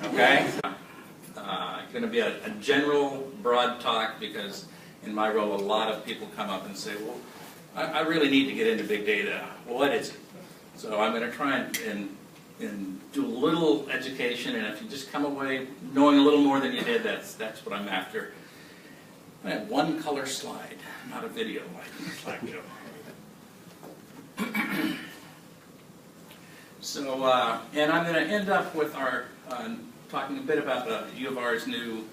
Okay? It's going to be a general, broad talk because in my role, a lot of people come up and say, well, I really need to get into big data. Well, what is it? So I'm going to try and do a little education, and if you just come away knowing a little more than you did, that's what I'm after. I have one color slide, not a video like slideshow. So, and I'm going to end up with our talking a bit about the U of R's new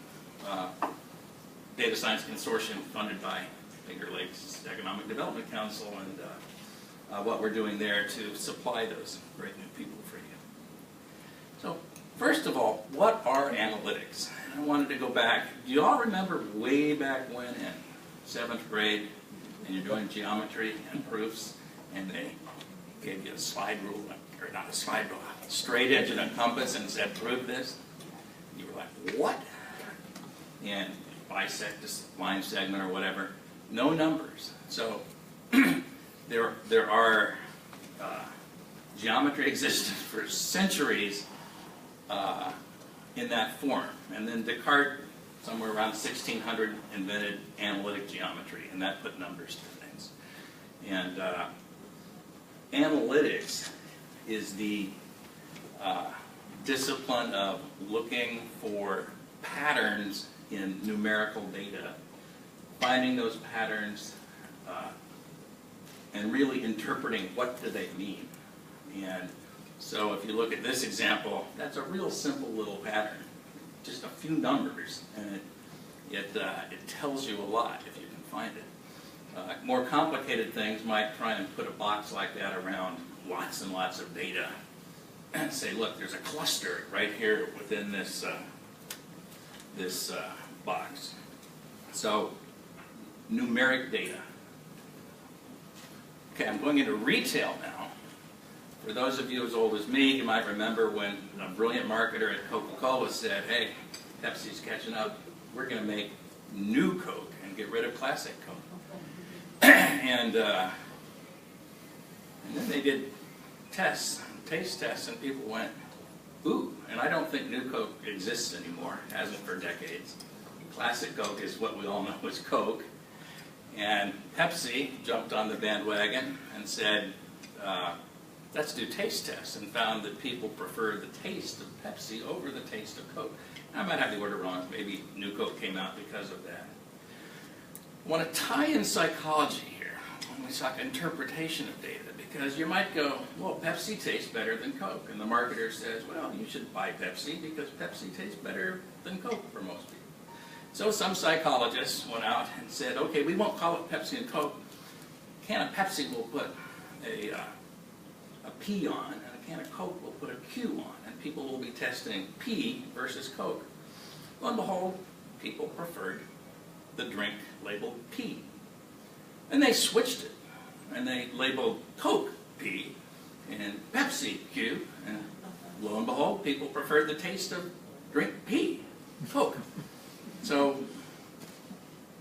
Data Science Consortium funded by Finger Lakes Economic Development Council and what we're doing there to supply those great new people for you. So, first of all, what are analytics? I wanted to go back. Do you all remember way back when in 7th grade and you're doing geometry and proofs and they gave you a slide rule, or not a slide rule, a straight edge and a compass and said, prove this? You were like, what? And bisect this line segment or whatever. No numbers. So there are geometry existed for centuries in that form. And then Descartes, somewhere around 1600, invented analytic geometry, and that put numbers to things. And analytics is the discipline of looking for patterns in numerical data, finding those patterns, and really interpreting what do they mean. And so if you look at this example, that's a real simple little pattern, just a few numbers, and it tells you a lot if you can find it. More complicated things might try and put a box like that around lots and lots of data and say, look, there's a cluster right here within this box. So, numeric data. Okay, I'm going into retail now. For those of you as old as me, you might remember when a brilliant marketer at Coca-Cola said, hey, Pepsi's catching up. We're going to make new Coke and get rid of classic Coke. And then they did tests, taste tests, and people went, ooh, and I don't think new Coke exists anymore, hasn't for decades. Classic Coke is what we all know is Coke. And Pepsi jumped on the bandwagon and said, let's do taste tests, and found that people prefer the taste of Pepsi over the taste of Coke. I might have the order wrong. Maybe new Coke came out because of that. I want to tie in psychology here when we talk interpretation of data, because you might go, well, Pepsi tastes better than Coke. And the marketer says, well, you should buy Pepsi because Pepsi tastes better than Coke for most people. So some psychologists went out and said, okay, we won't call it Pepsi and Coke. A can of Pepsi will put a P on, and a can of Coke will put a Q on, and people will be testing P versus Coke. Lo and behold, people preferred the drink labeled P. And they switched it, and they labeled Coke P and Pepsi Q, and lo and behold, people preferred the taste of drink P, Coke. So,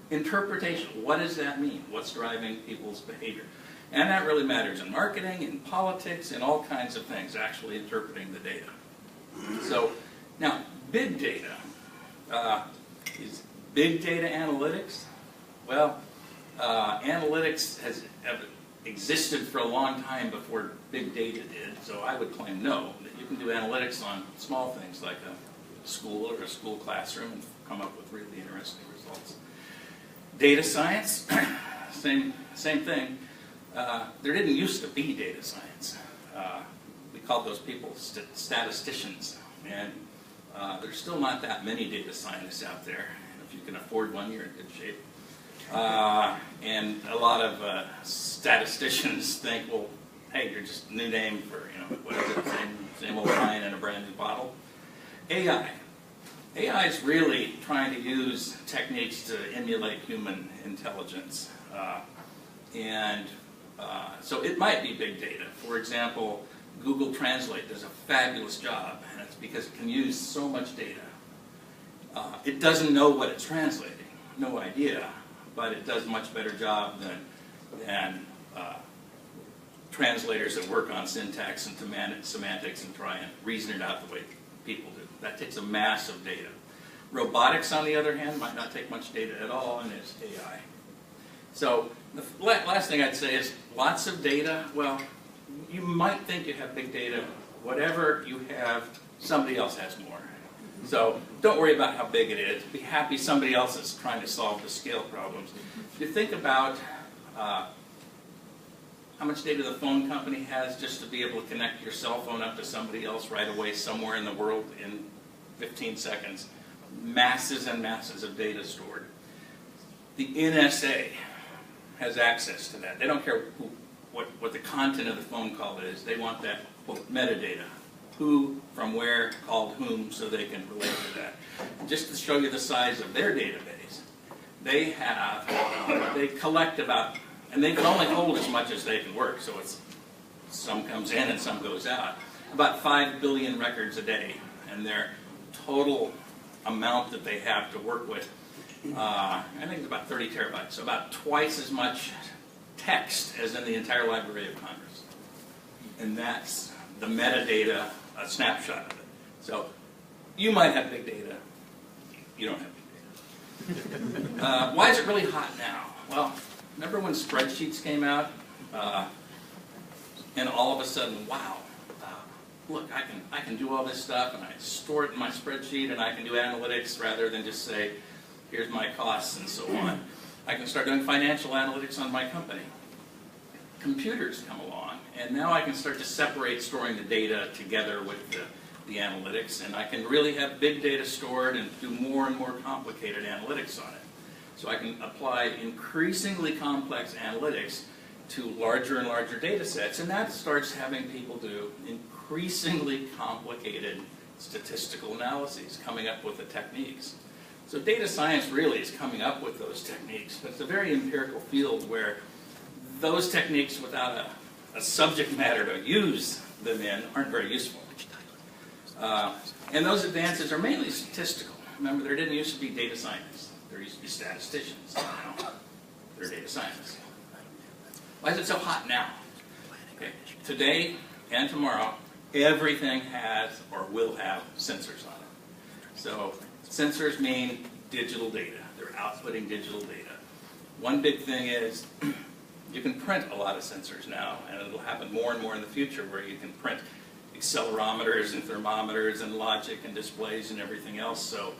interpretation, what does that mean? What's driving people's behavior? And that really matters in marketing, in politics, in all kinds of things, actually interpreting the data. So, now, big data. Is big data analytics? Well, analytics has existed for a long time before big data did, so I would claim no, that you can do analytics on small things like a school or a school classroom and come up with really interesting results. Data science, same thing. There didn't used to be data science. We called those people statisticians, and there's still not that many data scientists out there. If you can afford one, you're in good shape. And a lot of statisticians think, well, hey, you're just a new name for, what is it, same old wine in a brand new bottle. AI. AI is really trying to use techniques to emulate human intelligence. So it might be big data. For example, Google Translate does a fabulous job, and it's because it can use so much data. It doesn't know what it's translating, no idea, but it does a much better job than translators that work on syntax and semantics and try and reason it out the way people do. That takes a mass of data. Robotics, on the other hand, might not take much data at all, and it's AI. So the last thing I'd say is lots of data. Well, you might think you have big data. Whatever you have, somebody else has more. So don't worry about how big it is. Be happy somebody else is trying to solve the scale problems. If you think about how much data the phone company has just to be able to connect your cell phone up to somebody else right away somewhere in the world in 15 seconds. Masses and masses of data stored. The NSA has access to that. They don't care what the content of the phone call is. They want that, quote, metadata. Who, from where, called whom, so they can relate to that. And just to show you the size of their database, they collect about, and they can only hold as much as they can work, so it's some comes in and some goes out. About 5 billion records a day, and their total amount that they have to work with, I think it's about 30 terabytes, so about twice as much text as in the entire Library of Congress. And that's the metadata, a snapshot of it. So you might have big data, you don't have big data. Why is it really hot now? Well, remember when spreadsheets came out? And all of a sudden, wow, look, I can do all this stuff, and I store it in my spreadsheet, and I can do analytics rather than just say, here's my costs and so on. I can start doing financial analytics on my company. Computers come along, and now I can start to separate storing the data together with the analytics, and I can really have big data stored and do more and more complicated analytics on it. So I can apply increasingly complex analytics to larger and larger data sets, and that starts having people do increasingly complicated statistical analyses, coming up with the techniques. So data science really is coming up with those techniques, but it's a very empirical field where those techniques without a subject matter to use them in aren't very useful. And those advances are mainly statistical. Remember, there didn't used to be data scientists. There used to be statisticians. Now they're data scientists. Why is it so hot now? Okay. Today and tomorrow, everything has or will have sensors on it. So sensors mean digital data. They're outputting digital data. One big thing is you can print a lot of sensors now, and it'll happen more and more in the future where you can print accelerometers and thermometers and logic and displays and everything else. So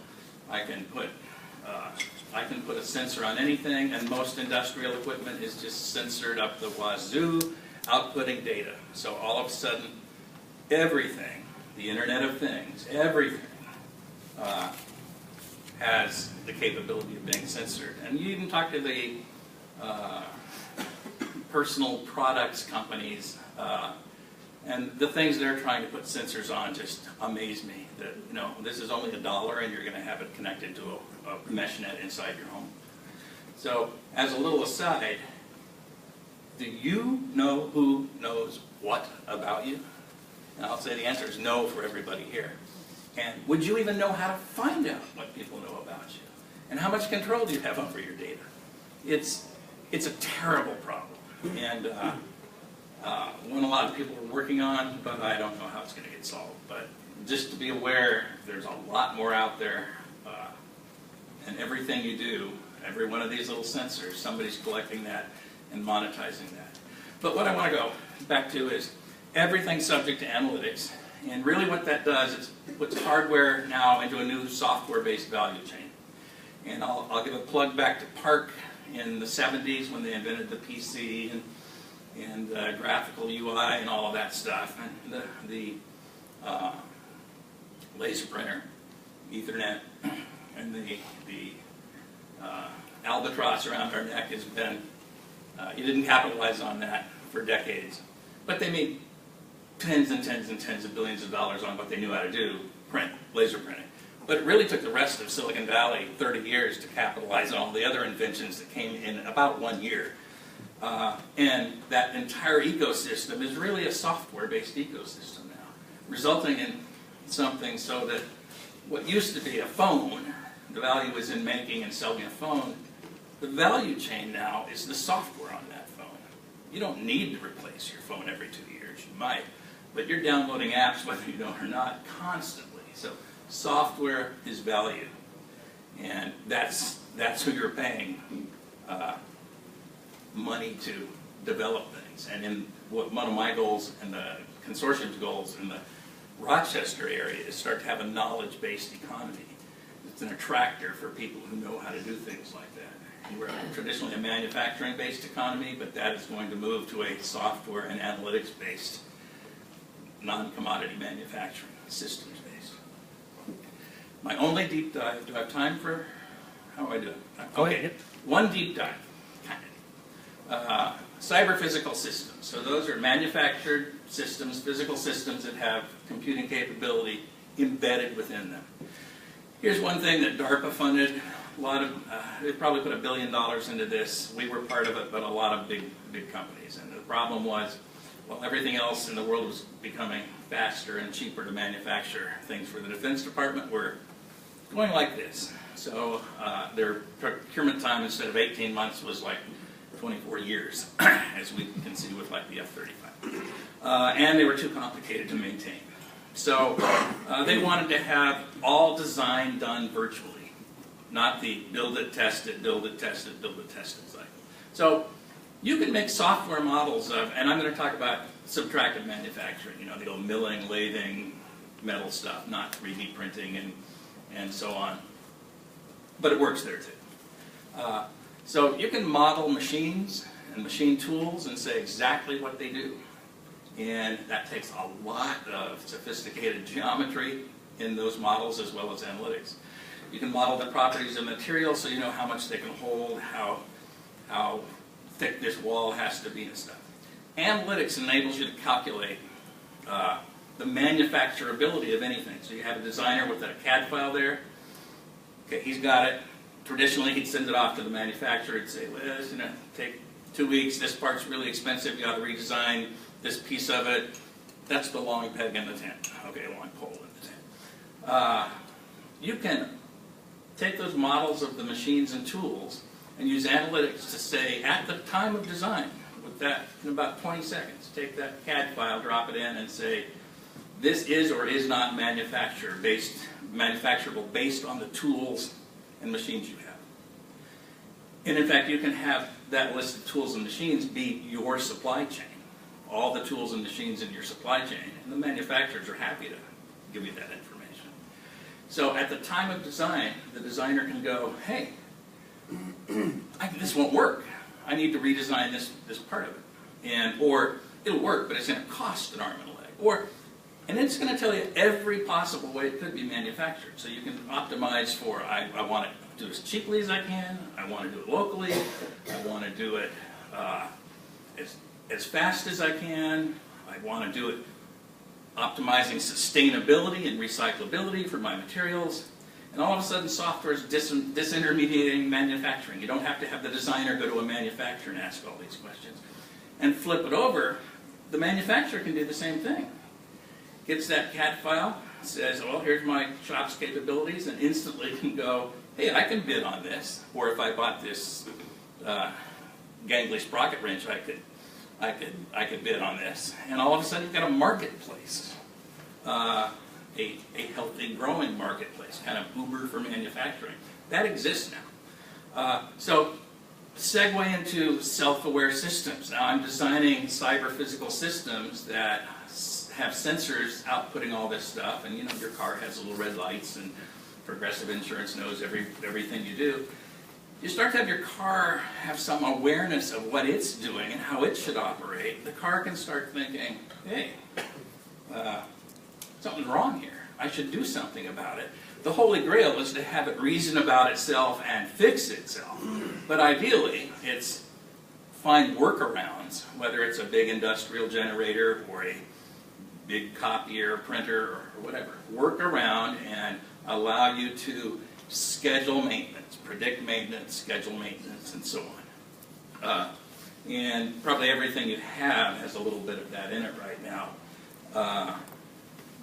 I can put a sensor on anything, and most industrial equipment is just sensored up the wazoo, outputting data. So all of a sudden, everything, the Internet of Things, everything has the capability of being censored. And you even talk to the personal products companies, and the things they're trying to put sensors on just amaze me. That, you know, this is only $1 and you're going to have it connected to a mesh net inside your home. So, as a little aside, do you know who knows what about you? And I'll say the answer is no for everybody here. And would you even know how to find out what people know about you? And how much control do you have over your data? It's a terrible problem. And one a lot of people are working on, but I don't know how it's going to get solved. But just to be aware, there's a lot more out there, and everything you do, every one of these little sensors, somebody's collecting that and monetizing that. But what I want to go back to is everything's subject to analytics, and really what that does is puts hardware now into a new software-based value chain. And I'll give a plug back to Park in the 70s when they invented the PC and graphical UI and all of that stuff, and the laser printer, Ethernet, and the albatross around our neck has been, you didn't capitalize on that for decades. But they made tens and tens and tens of billions of dollars on what they knew how to do, print, laser printing. But it really took the rest of Silicon Valley 30 years to capitalize on all the other inventions that came in about 1 year. And that entire ecosystem is really a software-based ecosystem now, resulting in something so that what used to be a phone, the value was in making and selling a phone, the value chain now is the software on that phone. You don't need to replace your phone every 2 years. You might, but you're downloading apps, whether you don't or not, constantly. So Software is value, and that's who you're paying money to develop things. And in one of my goals and the consortium's goals in the Rochester area is start to have a knowledge-based economy. It's an attractor for people who know how to do things like that. We're traditionally a manufacturing-based economy, but that is going to move to a software and analytics-based, non-commodity manufacturing, systems-based. My only deep dive, do I have time for, how do I do it? Okay, one deep dive. Cyberphysical systems. So those are manufactured systems, physical systems that have computing capability embedded within them. Here's one thing that DARPA funded. A lot of, they probably put $1 billion into this. We were part of it, but a lot of big companies. And the problem was, well, everything else in the world was becoming faster and cheaper to manufacture. Things for the Defense Department were going like this. So their procurement time, instead of 18 months, was like 24 years, as we can see with like the F-35. And they were too complicated to maintain. So they wanted to have all design done virtually, not the build it, test it, build it, test it, build it, test it cycle. So you can make software models of, and I'm going to talk about subtractive manufacturing, you know, the old milling, lathing, metal stuff, not 3D printing and so on. But it works there too. So you can model machines and machine tools and say exactly what they do. And that takes a lot of sophisticated geometry in those models as well as analytics. You can model the properties of materials so you know how much they can hold, how thick this wall has to be and stuff. Analytics enables you to calculate the manufacturability of anything. So you have a designer with a CAD file there. Okay, he's got it. Traditionally, he'd send it off to the manufacturer. He'd say, well, it's going to take 2 weeks. This part's really expensive. You got to redesign this piece of it. That's the long peg in the tent. Okay, long pole in the tent. You can take those models of the machines and tools and use analytics to say, at the time of design, with that in about 20 seconds, take that CAD file, drop it in, and say, this is or is not manufacturable based on the tools and machines you have. And in fact, you can have that list of tools and machines be your supply chain. All the tools and machines in your supply chain, and the manufacturers are happy to give you that information. So at the time of design, the designer can go, hey, this won't work. I need to redesign this part of it. Or it'll work, but it's going to cost an arm and a leg. And it's going to tell you every possible way it could be manufactured. So you can optimize for, I want to do it as cheaply as I can, I want to do it locally, I want to do it as fast as I can, I want to do it optimizing sustainability and recyclability for my materials. And all of a sudden software is disintermediating manufacturing. You don't have to have the designer go to a manufacturer and ask all these questions. And flip it over, the manufacturer can do the same thing. Gets that CAD file, says, well, here's my shop's capabilities, and instantly can go, hey, I can bid on this. Or if I bought this gangly sprocket wrench, I could bid on this. And all of a sudden you've got a marketplace, a healthy, growing marketplace, kind of Uber for manufacturing. That exists now. So segue into self-aware systems. Now I'm designing cyber-physical systems that have sensors outputting all this stuff, and you know your car has little red lights, and Progressive Insurance knows everything you do. You start to have your car have some awareness of what it's doing and how it should operate. The car can start thinking, hey, something's wrong here. I should do something about it. The Holy Grail is to have it reason about itself and fix itself. But ideally, it's find workarounds, whether it's a big industrial generator or a big copier, printer, or whatever. Work around and allow you to schedule maintenance, predict maintenance, schedule maintenance, and so on. And probably everything you have has a little bit of that in it right now.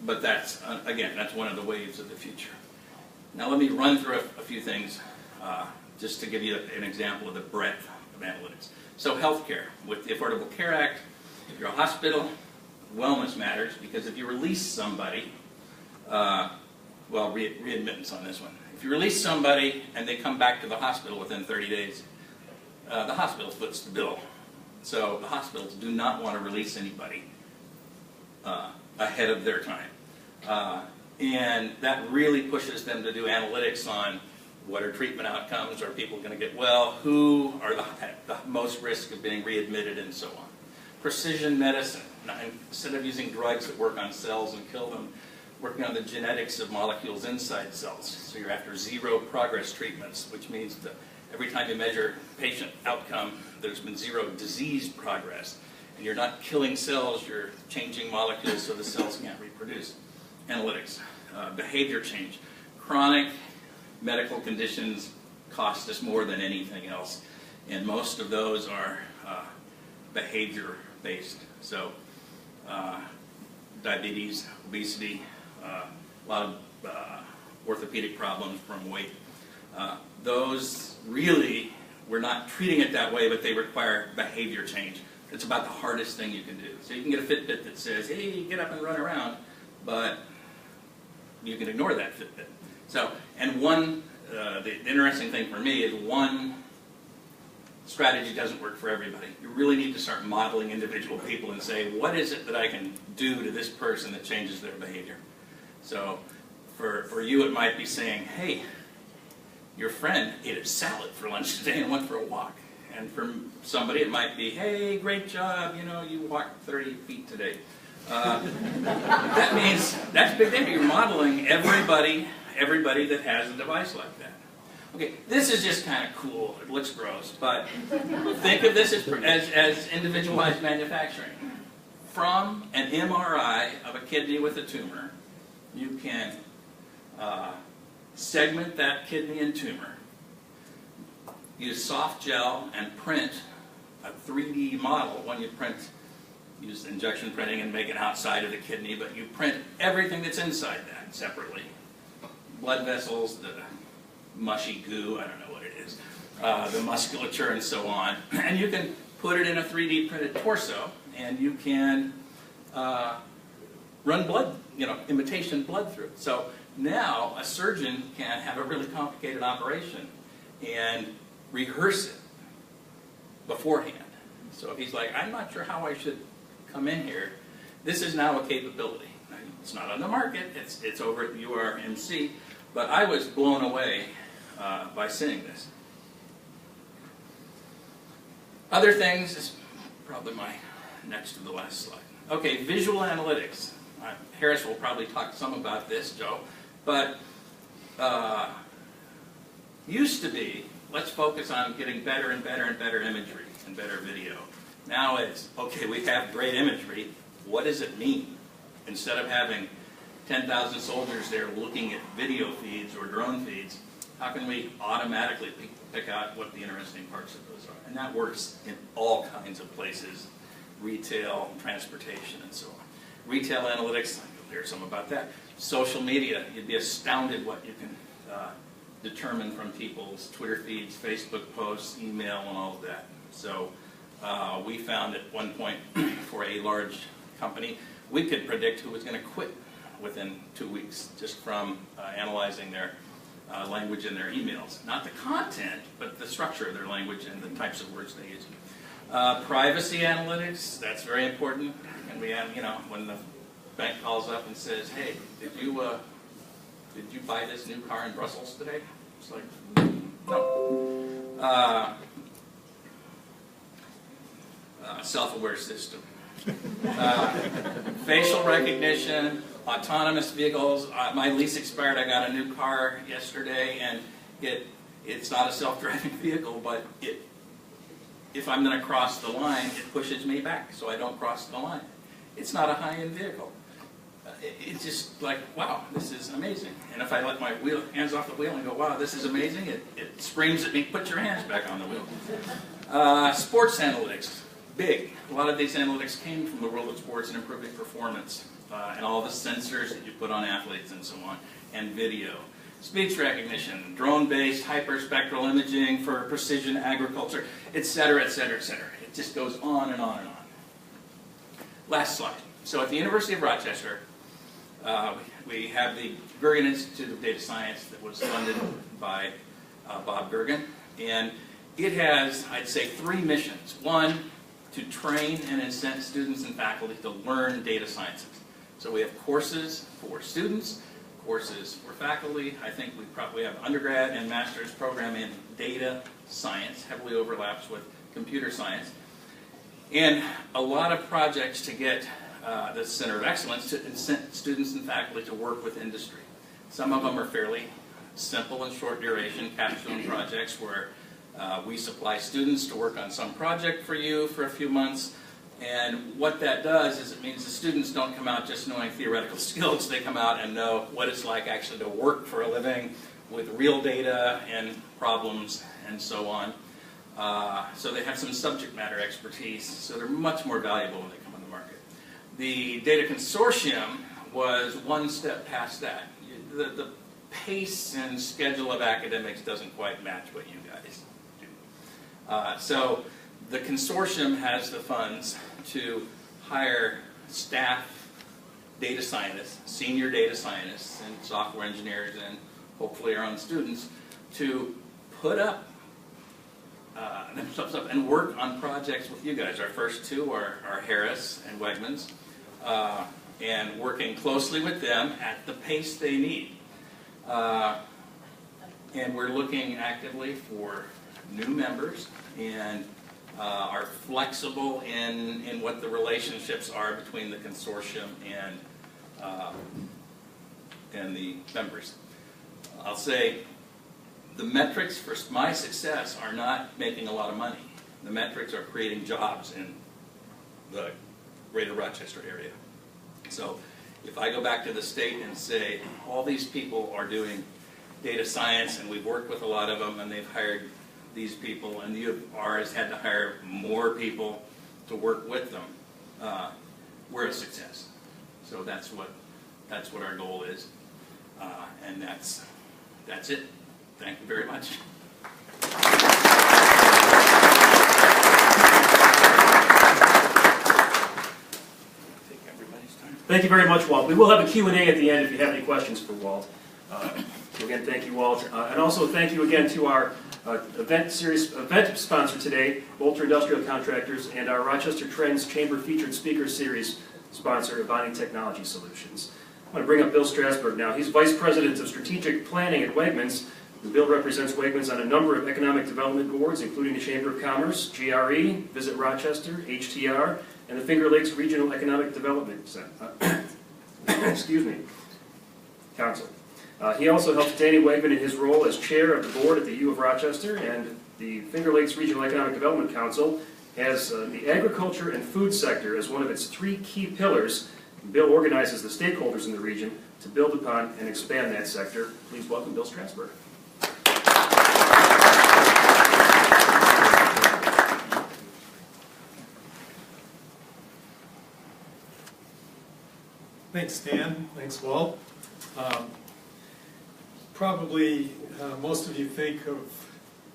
But that's, again, that's one of the waves of the future. Now let me run through a few things just to give you an example of the breadth of analytics. So healthcare, with the Affordable Care Act, if you're a hospital, wellness matters, because if you release somebody, well, readmittance on this one. If you release somebody and they come back to the hospital within 30 days, the hospital foots the bill. So the hospitals do not want to release anybody ahead of their time. And that really pushes them to do analytics on what are treatment outcomes, are people going to get well, who are the most risk of being readmitted, and so on. Precision medicine. Now, instead of using drugs that work on cells and kill them, working on the genetics of molecules inside cells. So you're after zero progress treatments, which means that every time you measure patient outcome, there's been zero disease progress. And you're not killing cells, you're changing molecules so the cells can't reproduce. Analytics, behavior change. Chronic medical conditions cost us more than anything else. And most of those are behavior-based. So diabetes, obesity, a lot of orthopedic problems from weight. Those really, we're not treating it that way, but they require behavior change. It's about the hardest thing you can do. So you can get a Fitbit that says, hey, get up and run around, but you can ignore that Fitbit. So, and the interesting thing for me is one strategy doesn't work for everybody. You really need to start modeling individual people and say, what is it that I can do to this person that changes their behavior? So for you, it might be saying, hey, your friend ate a salad for lunch today and went for a walk. And for somebody, it might be, hey, great job, you know, you walked 30 feet today. That means, that's big data. You're modeling everybody that has a device like that. Okay, this is just kind of cool. It looks gross, but think of this as individualized manufacturing. From an MRI of a kidney with a tumor, you can segment that kidney and tumor, use soft gel, and print a 3D model. When you print, use injection printing and make it outside of the kidney, but you print everything that's inside that separately. Blood vessels, the mushy goo, I don't know what it is, the musculature and so on. And you can put it in a 3D printed torso, and you can run blood, imitation blood through it. So now a surgeon can have a really complicated operation and rehearse it beforehand. So if he's like, I'm not sure how I should come in here, this is now a capability. It's not on the market, it's over at URMC, but I was blown away by seeing this. Other things is probably my next to the last slide. Okay, visual analytics. Harris will probably talk some about this, Joe, but used to be, let's focus on getting better and better and better imagery and better video. Now it's, okay, we have great imagery, what does it mean? Instead of having 10,000 soldiers there looking at video feeds or drone feeds, how can we automatically pick out what the interesting parts of those are? And that works in all kinds of places, retail, transportation, and so on. Retail analytics, you'll hear some about that. Social media, you'd be astounded what you can determine from people's Twitter feeds, Facebook posts, email, and all of that. So we found at one point for a large company, we could predict who was going to quit within 2 weeks just from analyzing their language in their emails. Not the content, but the structure of their language and the types of words they use. Privacy analytics, that's very important. And we have, when the bank calls up and says, hey, did you buy this new car in Brussels today? It's like, no. Self-aware system. Facial recognition, autonomous vehicles. My lease expired. I got a new car yesterday, and it's not a self-driving vehicle, but if I'm going to cross the line, it pushes me back so I don't cross the line. It's not a high-end vehicle. It's just like, wow, this is amazing. And if I let my hands off the wheel and go, wow, this is amazing, it screams at me, put your hands back on the wheel. Sports analytics, big. A lot of these analytics came from the world of sports and improving performance, and all the sensors that you put on athletes and so on, and video. Speech recognition, drone-based hyperspectral imaging for precision agriculture, et cetera, et cetera, et cetera. It just goes on and on and on. Last slide. So at the University of Rochester, We have the Gergen Institute of Data Science that was funded by Bob Gergen, and it has, I'd say, 3 missions. One, to train and incent students and faculty to learn data sciences. So we have courses for students, courses for faculty. I think we probably have undergrad and master's program in data science, heavily overlaps with computer science. And a lot of projects to get the Center of Excellence to incent students and faculty to work with industry. Some of them are fairly simple and short duration capstone projects where we supply students to work on some project for you for a few months. And what that does is it means the students don't come out just knowing theoretical skills. They come out and know what it's like actually to work for a living with real data and problems and so on. So they have some subject matter expertise, so they're much more valuable when they come on the market. The Data Consortium was one step past that. The pace and schedule of academics doesn't quite match what you guys do. So the consortium has the funds to hire staff data scientists, senior data scientists, and software engineers, and hopefully our own students, to put up themselves up and work on projects with you guys. Our first 2 are Harris and Wegmans, and working closely with them at the pace they need. And we're looking actively for new members, and are flexible in what the relationships are between the consortium and the members. I'll say the metrics for my success are not making a lot of money. The metrics are creating jobs in the greater Rochester area. So if I go back to the state and say, all these people are doing data science and we've worked with a lot of them and they've hired these people, and the U of R has had to hire more people to work with them, we're a success. So that's what our goal is, and that's it. Thank you very much. Take everybody's time. Thank you very much, Walt. We will have a Q&A at the end if you have any questions for Walt. So again, thank you, Walt. And also thank you again to our event sponsor today, Bolter Industrial Contractors, and our Rochester Trends Chamber Featured Speaker Series sponsor, Avani Technology Solutions. I want to bring up Bill Strasberg now. He's Vice President of Strategic Planning at Wegmans. Bill represents Wegmans on a number of economic development boards, including the Chamber of Commerce, GRE, Visit Rochester, HTR, and the Finger Lakes Regional Economic Development Council. He also helps Danny Wegman in his role as chair of the board at the U of Rochester, and the Finger Lakes Regional Economic Development Council has the agriculture and food sector as one of its 3 key pillars. Bill organizes the stakeholders in the region to build upon and expand that sector. Please welcome Bill Strasberg. Thanks, Dan. Thanks, Walt. Probably most of you think of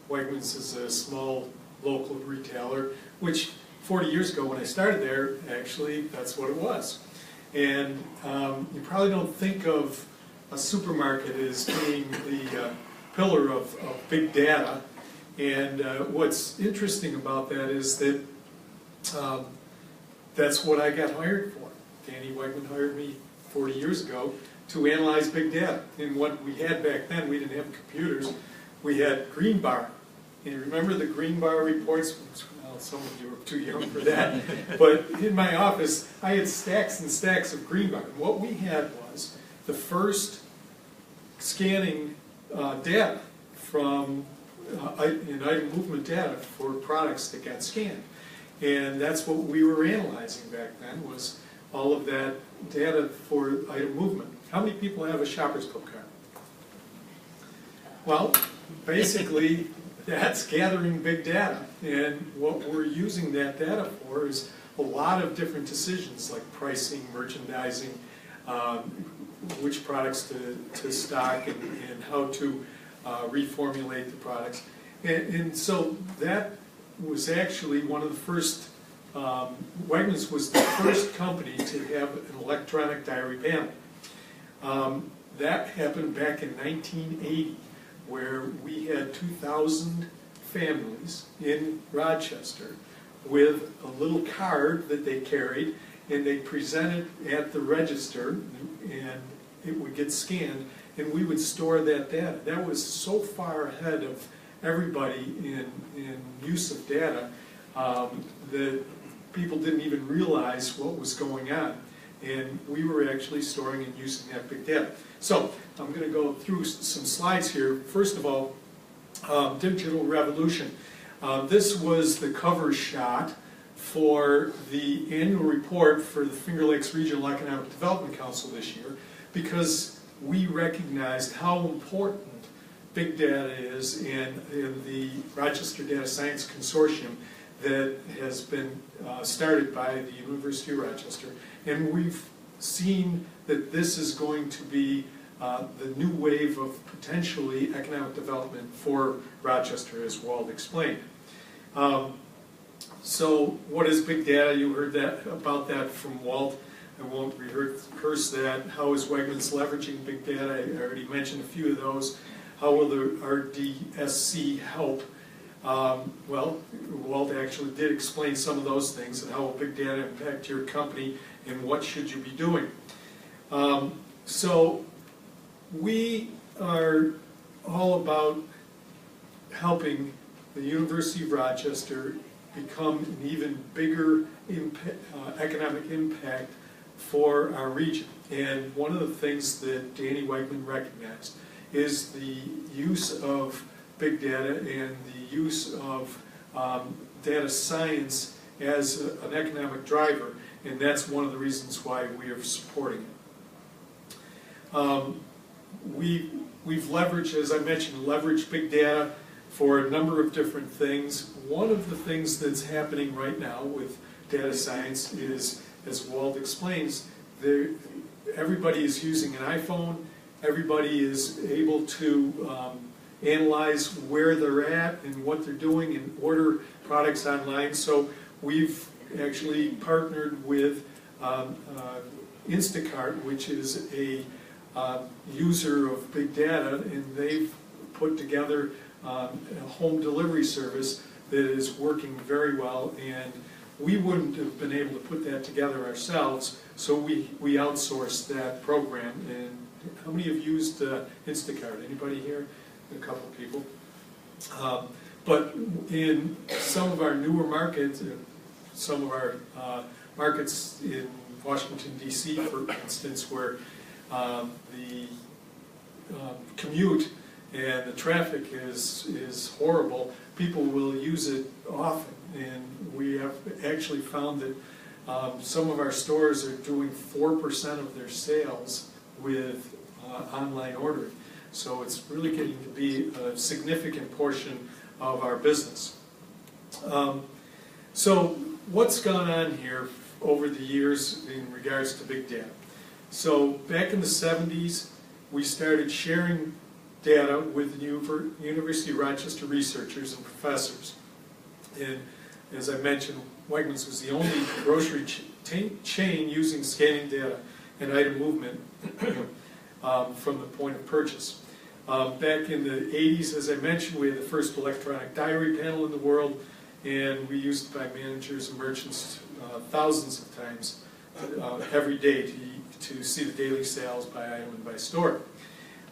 Wegmans as a small local retailer, which 40 years ago when I started there, actually, that's what it was. And you probably don't think of a supermarket as being the pillar of big data. And what's interesting about that is that that's what I got hired for. Danny Wegman hired me 40 years ago to analyze big data. And what we had back then, we didn't have computers, we had green bar. And you remember the green bar reports? Well, some of you are too young for that. But in my office, I had stacks and stacks of green bar. And what we had was the first scanning data from item movement data for products that got scanned. And that's what we were analyzing back then, was all of that data for item movement. How many people have a Shoppers Club card? Well, basically, that's gathering big data. And what we're using that data for is a lot of different decisions, like pricing, merchandising, which products to stock, and how to reformulate the products. And so that was actually one of the first, Wegmans was the first company to have an electronic diary panel. That happened back in 1980, where we had 2,000 families in Rochester with a little card that they carried, and they presented at the register, and it would get scanned, and we would store that data. That was so far ahead of everybody in use of data that people didn't even realize what was going on. And we were actually storing and using that big data. So I'm going to go through some slides here. First of all, digital revolution. This was the cover shot for the annual report for the Finger Lakes Regional Economic Development Council this year, because we recognized how important big data is in the Rochester Data Science Consortium that has been started by the University of Rochester. And we've seen that this is going to be the new wave of potentially economic development for Rochester, as Walt explained. So what is big data? You heard about that from Walt. I won't rehearse that. How is Wegmans leveraging big data? I already mentioned a few of those. How will the RDSC help? Well, Walt actually did explain some of those things, and how will big data impact your company, and what should you be doing? So we are all about helping the University of Rochester become an even bigger economic impact for our region. And one of the things that Danny Wegman recognized is the use of big data and the use of data science as an economic driver, and that's one of the reasons why we are supporting it. We've leveraged, as I mentioned, leveraged big data for a number of different things. One of the things that's happening right now with data science is, as Walt explains, everybody is using an iPhone. Everybody is able to analyze where they're at and what they're doing and order products online. So we've actually partnered with Instacart, which is a user of big data, and they've put together a home delivery service that is working very well, and we wouldn't have been able to put that together ourselves, so we outsourced that program. And how many have used Instacart? Anybody here? A couple people. But in some of our newer markets, some of our markets in Washington, D.C., for instance, where the commute and the traffic is horrible, people will use it often. And we have actually found that some of our stores are doing 4% of their sales with online ordering. So it's really getting to be a significant portion of our business. So what's gone on here over the years in regards to big data? So back in the 70s, we started sharing data with the University of Rochester researchers and professors. And as I mentioned, Wegmans was the only grocery chain using scanning data and item movement from the point of purchase. Back in the 80s, as I mentioned, we had the first electronic diary panel in the world, and we used it by managers and merchants thousands of times every day to see the daily sales by item and by store.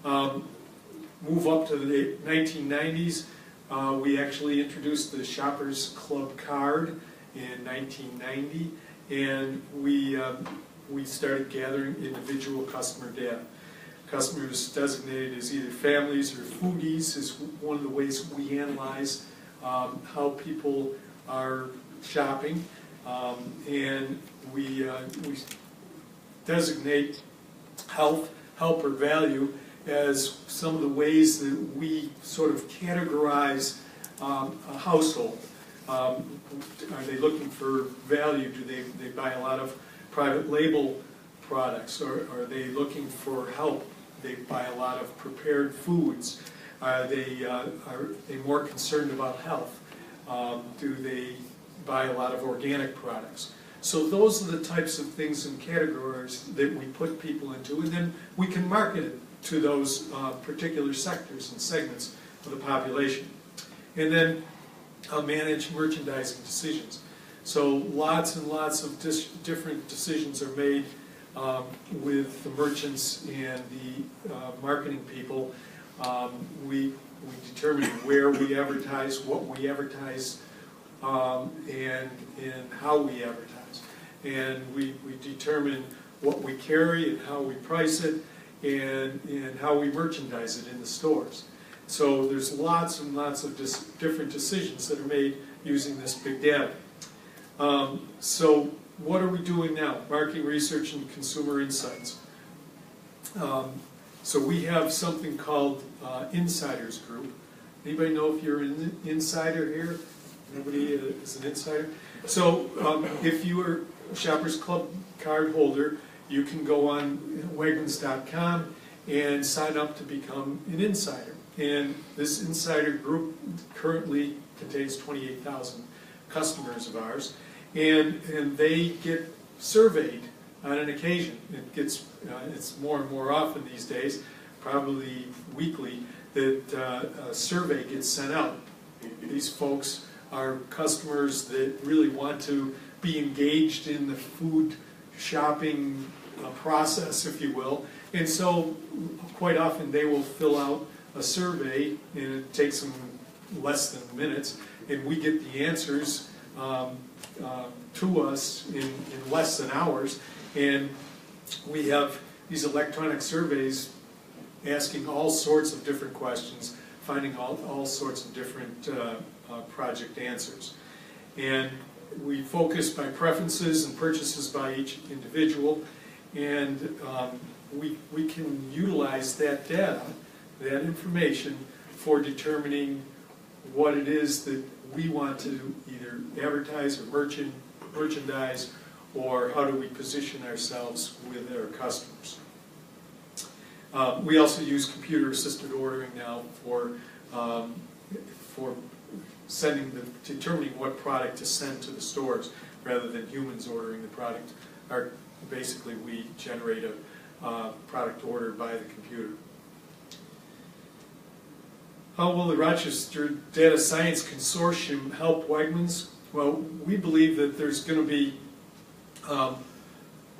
Move up to the 1990s, we actually introduced the Shoppers Club card in 1990, and we started gathering individual customer data. Customers designated as either families or foodies is one of the ways we analyze how people are shopping, and we designate health, help, or value as some of the ways that we sort of categorize a household. Are they looking for value? Do they buy a lot of private label products? Or are they looking for help? They buy a lot of prepared foods. Are they more concerned about health? Do they buy a lot of organic products? So those are the types of things and categories that we put people into, and then we can market it to those particular sectors and segments of the population. And then manage merchandising decisions. So lots and lots of different decisions are made with the merchants and the marketing people. We determine where we advertise, what we advertise, and how we advertise. And we determine what we carry and how we price it and how we merchandise it in the stores. So there's lots and lots of different decisions that are made using this big data. So what are we doing now? Marketing research and consumer insights. So we have something called Insiders Group. Anybody know if you're an insider here? Nobody is an insider? So if you are a Shoppers Club card holder, you can go on Wegmans.com and sign up to become an insider. And this insider group currently contains 28,000 customers of ours, and they get surveyed on an occasion. It's more and more often these days, probably weekly, that a survey gets sent out. These folks are customers that really want to be engaged in the food shopping process, if you will, and so quite often they will fill out a survey, and it takes them less than minutes, and we get the answers to us in less than hours. And we have these electronic surveys asking all sorts of different questions, finding all sorts of different project answers. And we focus by preferences and purchases by each individual, and we can utilize that data, that information, for determining what it is that we want to either advertise or merchandise, or how do we position ourselves with our customers. We also use computer-assisted ordering now for determining what product to send to the stores, rather than humans ordering the product. Basically, we generate a product ordered by the computer. How will the Rochester Data Science Consortium help Wegmans? Well, we believe that there's going to be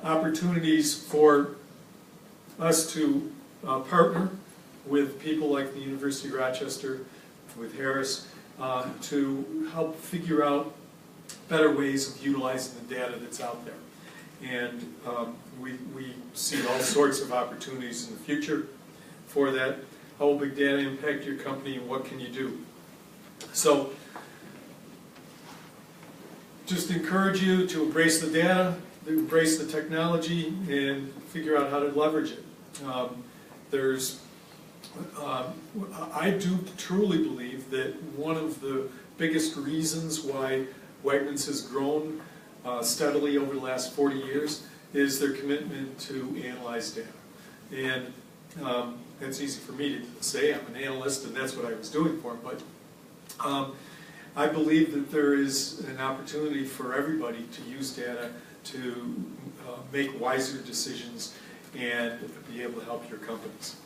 opportunities for us to partner with people like the University of Rochester, with Harris, to help figure out better ways of utilizing the data that's out there. And we see all sorts of opportunities in the future for that. How will big data impact your company, and what can you do? So, just encourage you to embrace the data, embrace the technology, and figure out how to leverage it. I do truly believe that one of the biggest reasons why Wegmans has grown steadily over the last 40 years is their commitment to analyze data. And it's easy for me to say, I'm an analyst and that's what I was doing for them, but I believe that there is an opportunity for everybody to use data to make wiser decisions and be able to help your companies.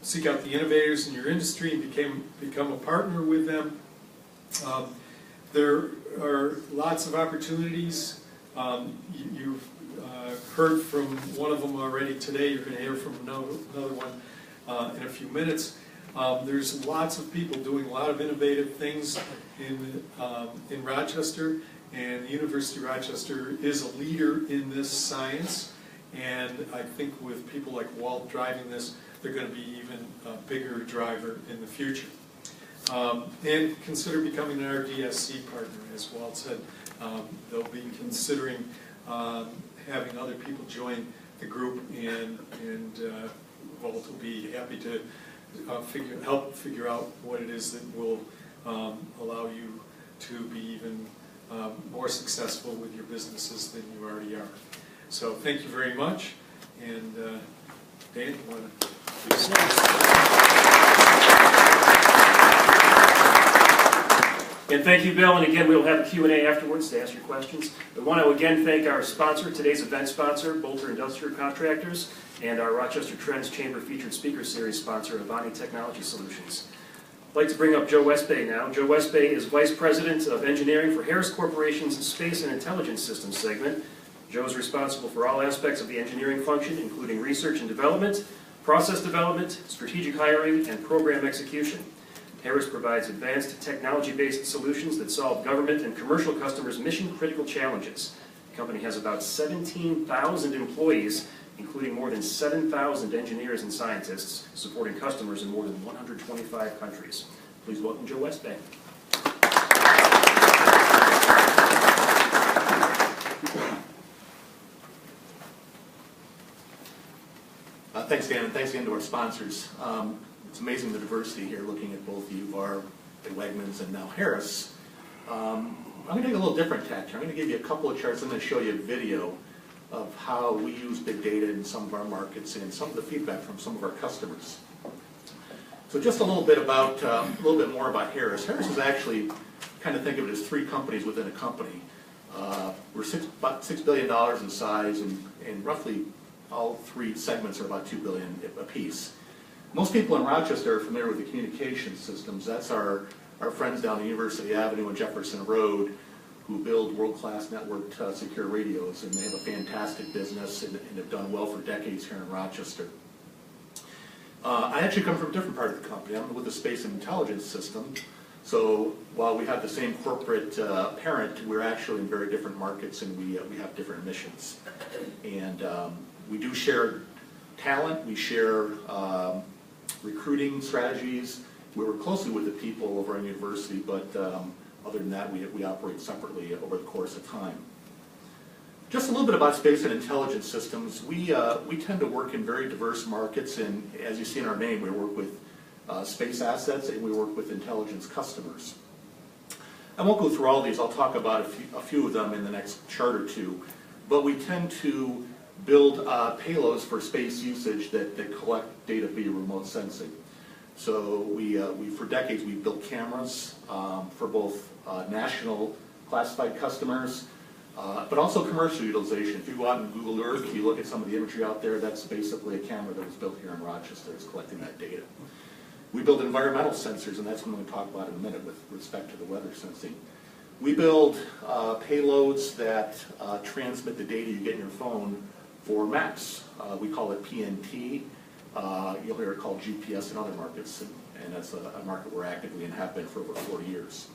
Seek out the innovators in your industry and become a partner with them. There are lots of opportunities. You've heard from one of them already today. You're going to hear from another one in a few minutes. There's lots of people doing a lot of innovative things in Rochester, and the University of Rochester is a leader in this science. And I think with people like Walt driving this, they're going to be even a bigger driver in the future. And consider becoming an RDSC partner, as Walt said. They'll be considering having other people join the group, and Walt will be happy to help figure out what it is that will allow you to be even more successful with your businesses than you already are. So thank you very much, and Dan, you want to please? And Thank you, Bill, and again, we'll have a Q&A afterwards to ask your questions. I want to again thank our sponsor, today's event sponsor, Bolter Industrial Contractors, and our Rochester Trends Chamber Featured Speaker Series sponsor, Avani Technology Solutions. I'd like to bring up Joe Westbay now. Joe Westbay is Vice President of Engineering for Harris Corporation's Space and Intelligence Systems segment. Joe is responsible for all aspects of the engineering function, including research and development, process development, strategic hiring, and program execution. Harris provides advanced technology-based solutions that solve government and commercial customers' mission-critical challenges. The company has about 17,000 employees, including more than 7,000 engineers and scientists, supporting customers in more than 125 countries. Please welcome Joe Westbay. Thanks, Dan, and thanks again to our sponsors. It's amazing the diversity here, looking at both UVAR, at Wegmans, and now Harris. I'm going to take a little different tack here. I'm going to give you a couple of charts. I'm going to show you a video of how we use big data in some of our markets and some of the feedback from some of our customers. So just a little bit more about Harris. Harris is actually, kind of think of it as three companies within a company. We're about $6 billion in size, and roughly all three segments are about $2 billion apiece. Most people in Rochester are familiar with the communication systems. That's our friends down the University Avenue and Jefferson Road who build world-class networked secure radios, and they have a fantastic business and have done well for decades here in Rochester. I actually come from a different part of the company. I'm with the Space and Intelligence System. So while we have the same corporate parent, we're actually in very different markets, and we have different missions. And we do share talent, we share recruiting strategies. We work closely with the people over our university, but other than that, we operate separately over the course of time. Just a little bit about Space and Intelligence Systems. We tend to work in very diverse markets, and as you see in our name, we work with space assets and we work with intelligence customers. I won't go through all these. I'll talk about a few of them in the next chart or two, but we tend to build payloads for space usage that collect data via remote sensing. So we for decades we've built cameras for both national classified customers, but also commercial utilization. If you go out and Google Earth, you look at some of the imagery out there, that's basically a camera that was built here in Rochester. It's collecting that data. We build environmental sensors, and that's what I'm going to talk about in a minute with respect to the weather sensing. We build payloads that transmit the data you get in your phone for maps. We call it PNT. You'll hear it called GPS in other markets, and that's a market we're actively in, have been for over 40 years.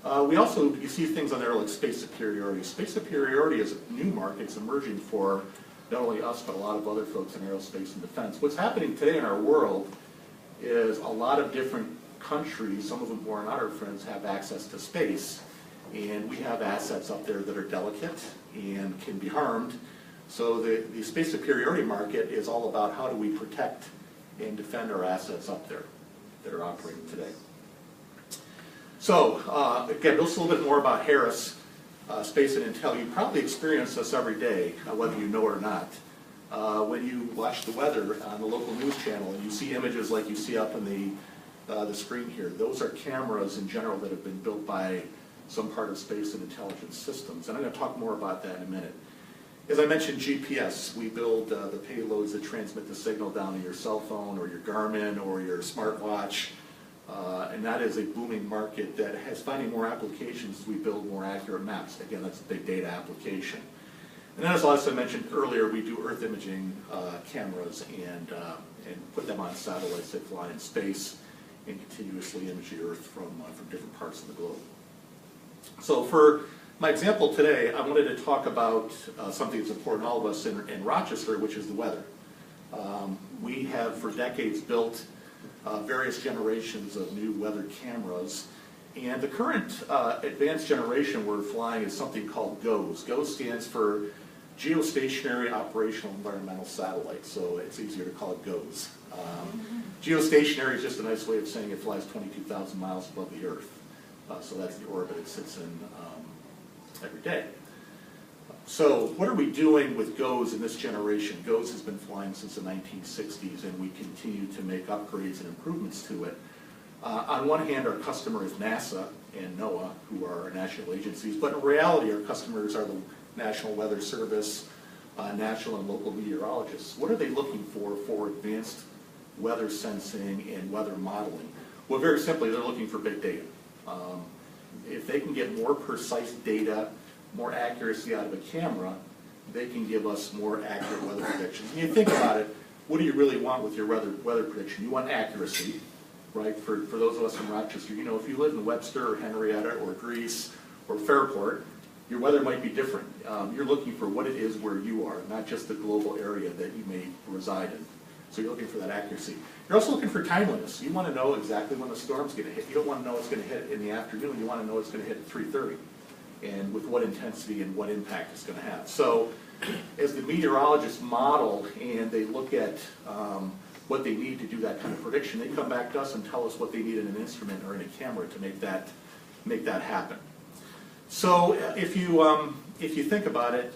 We also, you see things on there like space superiority. Space superiority is a new market. It's emerging for not only us, but a lot of other folks in aerospace and defense. What's happening today in our world is a lot of different countries, some of them who are not our friends, have access to space. And we have assets up there that are delicate and can be harmed. So the space superiority market is all about how do we protect and defend our assets up there that are operating today. So again, just a little bit more about Harris Space and Intel. You probably experience this every day, whether you know or not. When you watch the weather on the local news channel and you see images like you see up in the screen here, those are cameras in general that have been built by some part of Space and Intelligence Systems. And I'm going to talk more about that in a minute. As I mentioned, GPS, we build the payloads that transmit the signal down to your cell phone or your Garmin or your smartwatch. And that is a booming market that has finding more applications as we build more accurate maps. Again, that's a big data application. And then, as I mentioned earlier, we do Earth imaging cameras and put them on satellites that fly in space and continuously image the Earth from different parts of the globe. So for my example today, I wanted to talk about something that's important to all of us in Rochester, which is the weather. We have for decades built various generations of new weather cameras, and the current advanced generation we're flying is something called GOES. GOES stands for Geostationary Operational Environmental Satellite, so it's easier to call it GOES. Geostationary is just a nice way of saying it flies 22,000 miles above the Earth. So that's the orbit it sits in every day. So what are we doing with GOES in this generation? GOES has been flying since the 1960s, and we continue to make upgrades and improvements to it. On one hand, our customer is NASA, and NOAA, who are our national agencies. But in reality, our customers are the National Weather Service, national and local meteorologists. What are they looking for advanced weather sensing and weather modeling? Well, very simply, they're looking for big data. If they can get more precise data, more accuracy out of a camera, they can give us more accurate weather predictions. And you think about it, what do you really want with your weather prediction? You want accuracy, right? For those of us in Rochester, you know, if you live in Webster or Henrietta or Greece or Fairport, your weather might be different. You're looking for what it is where you are, not just the global area that you may reside in. So you're looking for that accuracy. You're also looking for timeliness. You want to know exactly when the storm's going to hit. You don't want to know it's going to hit in the afternoon. You want to know it's going to hit at 3:30, and with what intensity and what impact it's going to have. So as the meteorologists model and they look at what they need to do that kind of prediction, they come back to us and tell us what they need in an instrument or in a camera to make that happen. So if you think about it,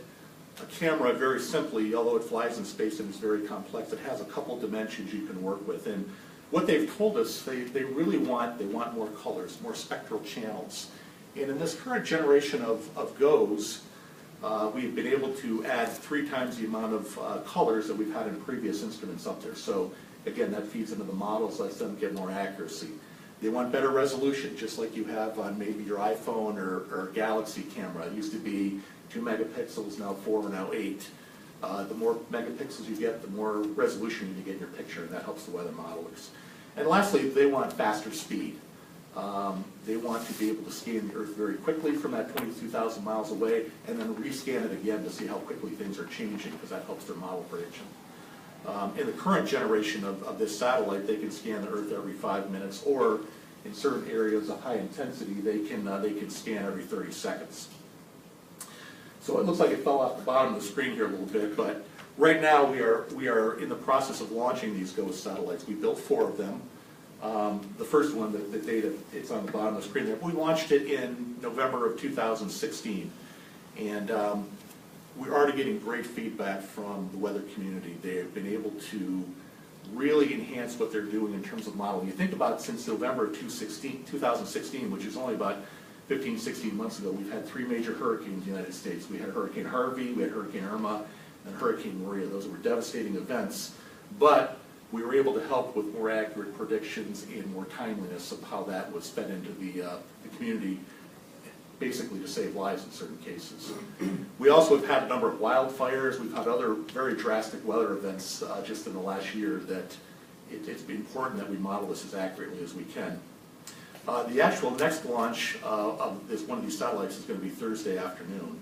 a camera, very simply, although it flies in space and is very complex, it has a couple dimensions you can work with. And what they've told us, they really want more colors, more spectral channels. And in this current generation of GOES, we've been able to add 3 times the amount of colors that we've had in previous instruments up there. So again, that feeds into the models, lets them get more accuracy. They want better resolution, just like you have on maybe your iPhone or Galaxy camera. It used to be 2 megapixels, now 4, now 8. The more megapixels you get, the more resolution you get in your picture, and that helps the weather modelers. And lastly, they want faster speed. They want to be able to scan the Earth very quickly from that 22,000 miles away, and then rescan it again to see how quickly things are changing, because that helps their model prediction. In the current generation of this satellite, they can scan the Earth every 5 minutes, or in certain areas of high intensity, they can scan every 30 seconds. So it looks like it fell off the bottom of the screen here a little bit, but right now we are in the process of launching these GOES satellites. We built 4 of them. The first one, the data, it's on the bottom of the screen there. We launched it in November of 2016, and we're already getting great feedback from the weather community. They have been able to really enhance what they're doing in terms of modeling. You think about it, since November of 2016, which is only about 15, 16 months ago, we've had 3 major hurricanes in the United States. We had Hurricane Harvey, we had Hurricane Irma, and Hurricane Maria. Those were devastating events, but we were able to help with more accurate predictions and more timeliness of how that was fed into the community, basically to save lives in certain cases. We also have had a number of wildfires. We've had other very drastic weather events just in the last year that it's been important that we model this as accurately as we can. The actual next launch of one of these satellites is going to be Thursday afternoon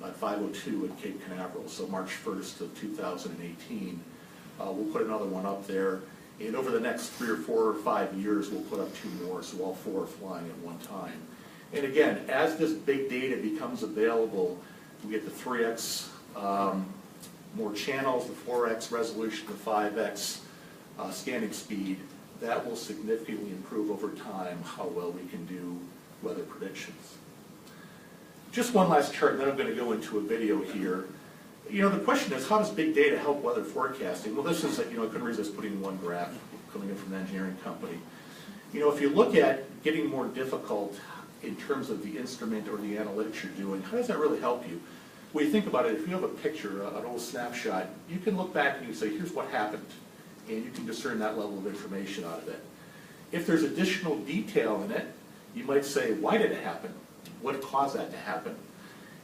at 5:02 at Cape Canaveral, so March 1st of 2018. We'll put another one up there, and over the next 3 or 4 or 5 years, we'll put up 2 more, so all 4 are flying at one time. And again, as this big data becomes available, we get the 3x more channels, the 4x resolution, the 5x scanning speed. That will significantly improve over time how well we can do weather predictions. Just one last chart, and then I'm going to go into a video here. You know, the question is, how does big data help weather forecasting? Well, this is, you know, I couldn't resist putting one graph coming in from an engineering company. You know, if you look at getting more difficult in terms of the instrument or the analytics you're doing, how does that really help you? Well, you think about it, if you have a picture, an old snapshot, you can look back and you say, here's what happened, and you can discern that level of information out of it. If there's additional detail in it, you might say, why did it happen? What caused that to happen?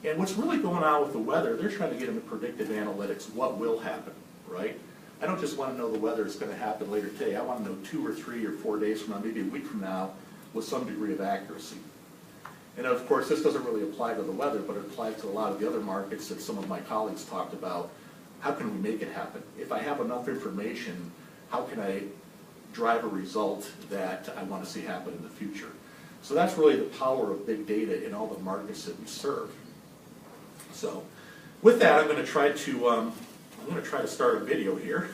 And what's really going on with the weather, they're trying to get into predictive analytics, what will happen, right? I don't just want to know the weather is going to happen later today. I want to know 2 or 3 or 4 days from now, maybe a week from now, with some degree of accuracy. And of course, this doesn't really apply to the weather, but it applies to a lot of the other markets that some of my colleagues talked about. How can we make it happen? If I have enough information, how can I drive a result that I want to see happen in the future? So that's really the power of big data in all the markets that we serve. So with that, I'm going to try to start a video here.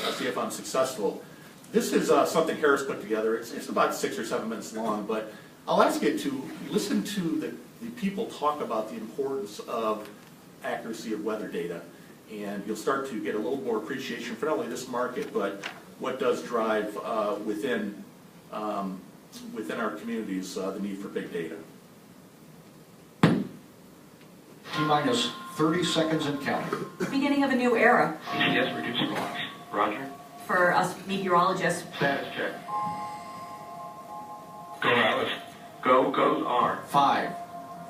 I'll see if I'm successful. This is something Harris put together. It's about 6 or 7 minutes long, but I'll ask you to listen to the people talk about the importance of accuracy of weather data, and you'll start to get a little more appreciation for not only this market, but what does drive within within our communities, the need for big data. T-minus 30 seconds and counting. Beginning of a new era. ECS reducing loss. Roger. For us meteorologists. Status check. Go Alice. Go, goes R. 5,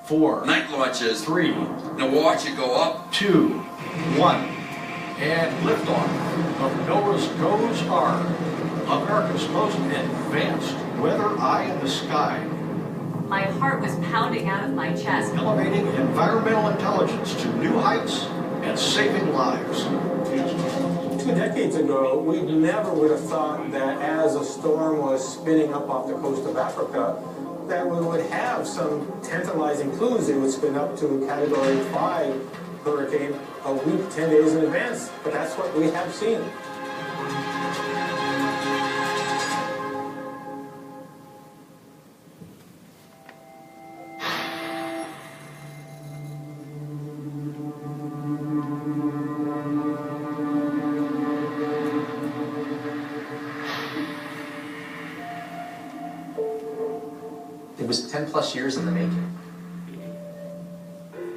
4, Night launches. 3, Now watch it go up. 2, 1. And liftoff of NOAA's GOES R, America's most advanced weather eye in the sky, My heart was pounding out of my chest. elevating environmental intelligence to new heights and saving lives. 2 decades ago, we never would have thought that as a storm was spinning up off the coast of Africa, that we would have some tantalizing clues. It would spin up to a Category 5 hurricane a week, 10 days in advance. But that's what we have seen. It was 10 plus years in the making.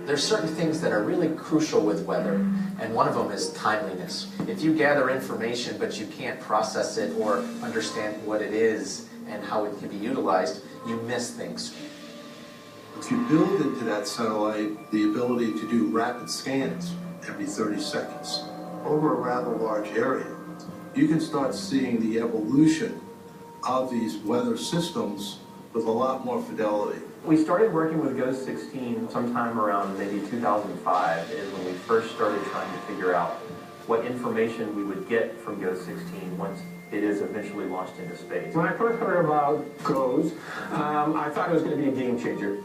There's certain things that are really crucial with weather, and one of them is timeliness. If you gather information but you can't process it or understand what it is and how it can be utilized, you miss things. If you build into that satellite the ability to do rapid scans every 30 seconds over a rather large area, you can start seeing the evolution of these weather systems with a lot more fidelity. We started working with GOES 16 sometime around maybe 2005 is when we first started trying to figure out what information we would get from GOES 16 once it is eventually launched into space. When I first heard about GOES, I thought it was going to be a game changer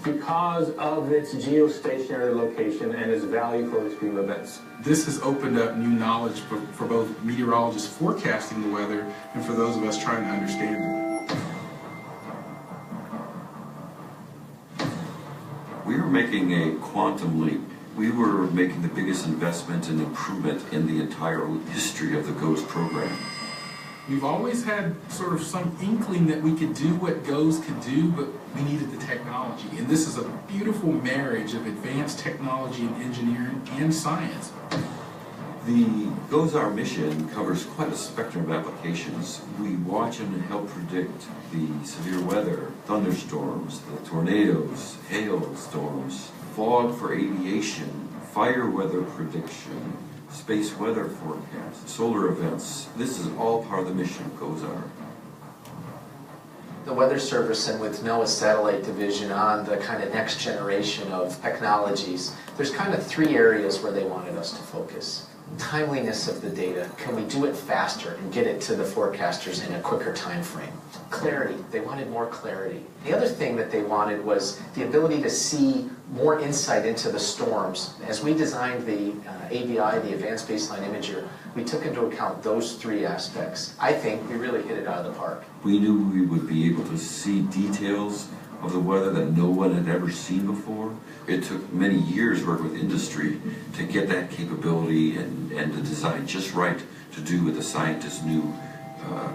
because of its geostationary location and its value for extreme events. This has opened up new knowledge for both meteorologists forecasting the weather and for those of us trying to understand it. We were making a quantum leap. We were making the biggest investment and improvement in the entire history of the GOES program. We've always had sort of some inkling that we could do what GOES could do, but we needed the technology. And this is a beautiful marriage of advanced technology and engineering and science. The GOES-R mission covers quite a spectrum of applications. We watch and help predict the severe weather, thunderstorms, the tornadoes, hailstorms, fog for aviation, fire weather prediction, space weather forecast, solar events. This is all part of the mission of GOES-R. The Weather Service and with NOAA's satellite division on the kind of next generation of technologies, there's kind of 3 areas where they wanted us to focus. Timeliness of the data. Can we do it faster and get it to the forecasters in a quicker time frame? Clarity. They wanted more clarity. The other thing that they wanted was the ability to see more insight into the storms. As we designed the ABI, the Advanced Baseline Imager, we took into account those 3 aspects. I think we really hit it out of the park. We knew we would be able to see details of the weather that no one had ever seen before. It took many years work with industry to get that capability and to design just right to do what the scientists knew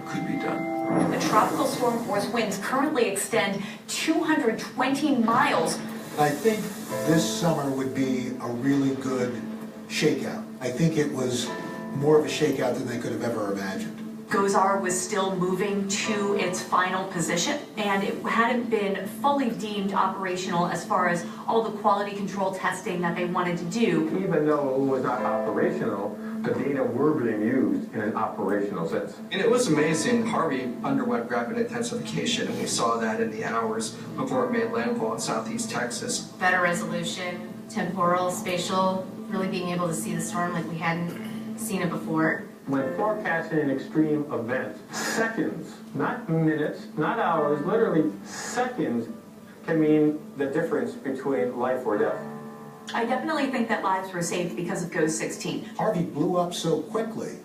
could be done. The tropical storm force winds currently extend 220 miles. I think this summer would be a really good shakeout. I think it was more of a shakeout than they could have ever imagined. GOES-R was still moving to its final position, and it hadn't been fully deemed operational as far as all the quality control testing that they wanted to do. Even though it was not operational, the data were being used in an operational sense. And it was amazing. Harvey underwent rapid intensification, and we saw that in the hours before it made landfall in southeast Texas. Better resolution, temporal, spatial, really being able to see the storm like we hadn't seen it before. When forecasting an extreme event, seconds, not minutes, not hours, literally seconds can mean the difference between life or death. I definitely think that lives were saved because of GOES 16. Harvey blew up so quickly.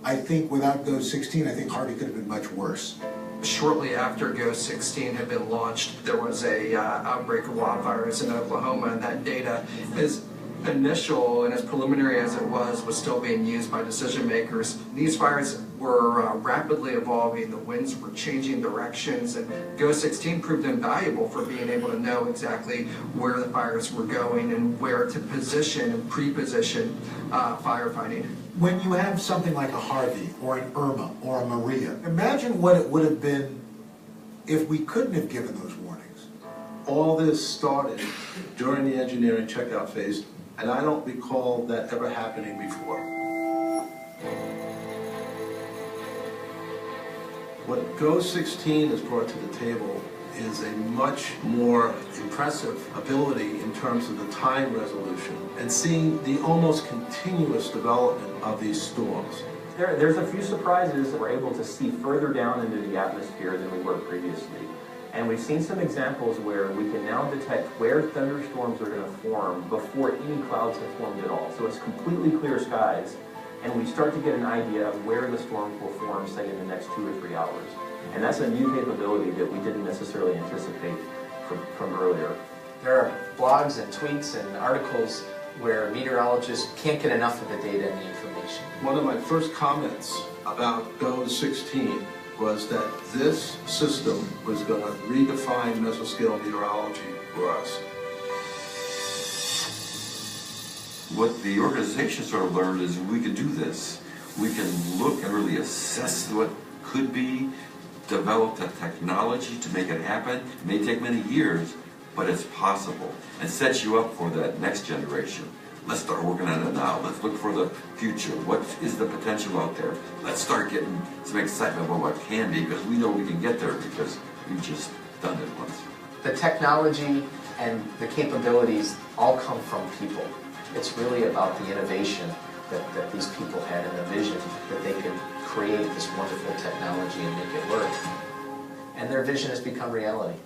I think without GOES 16, I think Harvey could have been much worse. Shortly after GOES 16 had been launched, there was a outbreak of wildfires in Oklahoma, and that data is initial and as preliminary as it was still being used by decision makers. These fires were rapidly evolving, the winds were changing directions, and Go16 proved invaluable for being able to know exactly where the fires were going and where to position and pre-position firefighting. When you have something like a Harvey or an Irma or a Maria, imagine what it would have been if we couldn't have given those warnings. All this started during the engineering checkout phase, and I don't recall that ever happening before. What Go16 has brought to the table is a much more impressive ability in terms of the time resolution and seeing the almost continuous development of these storms. There's a few surprises that we're able to see further down into the atmosphere than we were previously. And we've seen some examples where we can now detect where thunderstorms are going to form before any clouds have formed at all. So it's completely clear skies, and we start to get an idea of where the storms will form, say, in the next 2 or 3 hours. And that's a new capability that we didn't necessarily anticipate from earlier. There are blogs and tweets and articles where meteorologists can't get enough of the data and the information. One of my first comments about Go16 was that this system was going to redefine mesoscale meteorology for us. What the organization sort of learned is we can do this. We can look and really assess what could be, develop the technology to make it happen. It may take many years, but it's possible and sets you up for that next generation. Let's start working on it now. Let's look for the future. What is the potential out there? Let's start getting some excitement about what can be, because we know we can get there because we've just done it once. The technology and the capabilities all come from people. It's really about the innovation that these people had and the vision that they could create this wonderful technology and make it work. And their vision has become reality.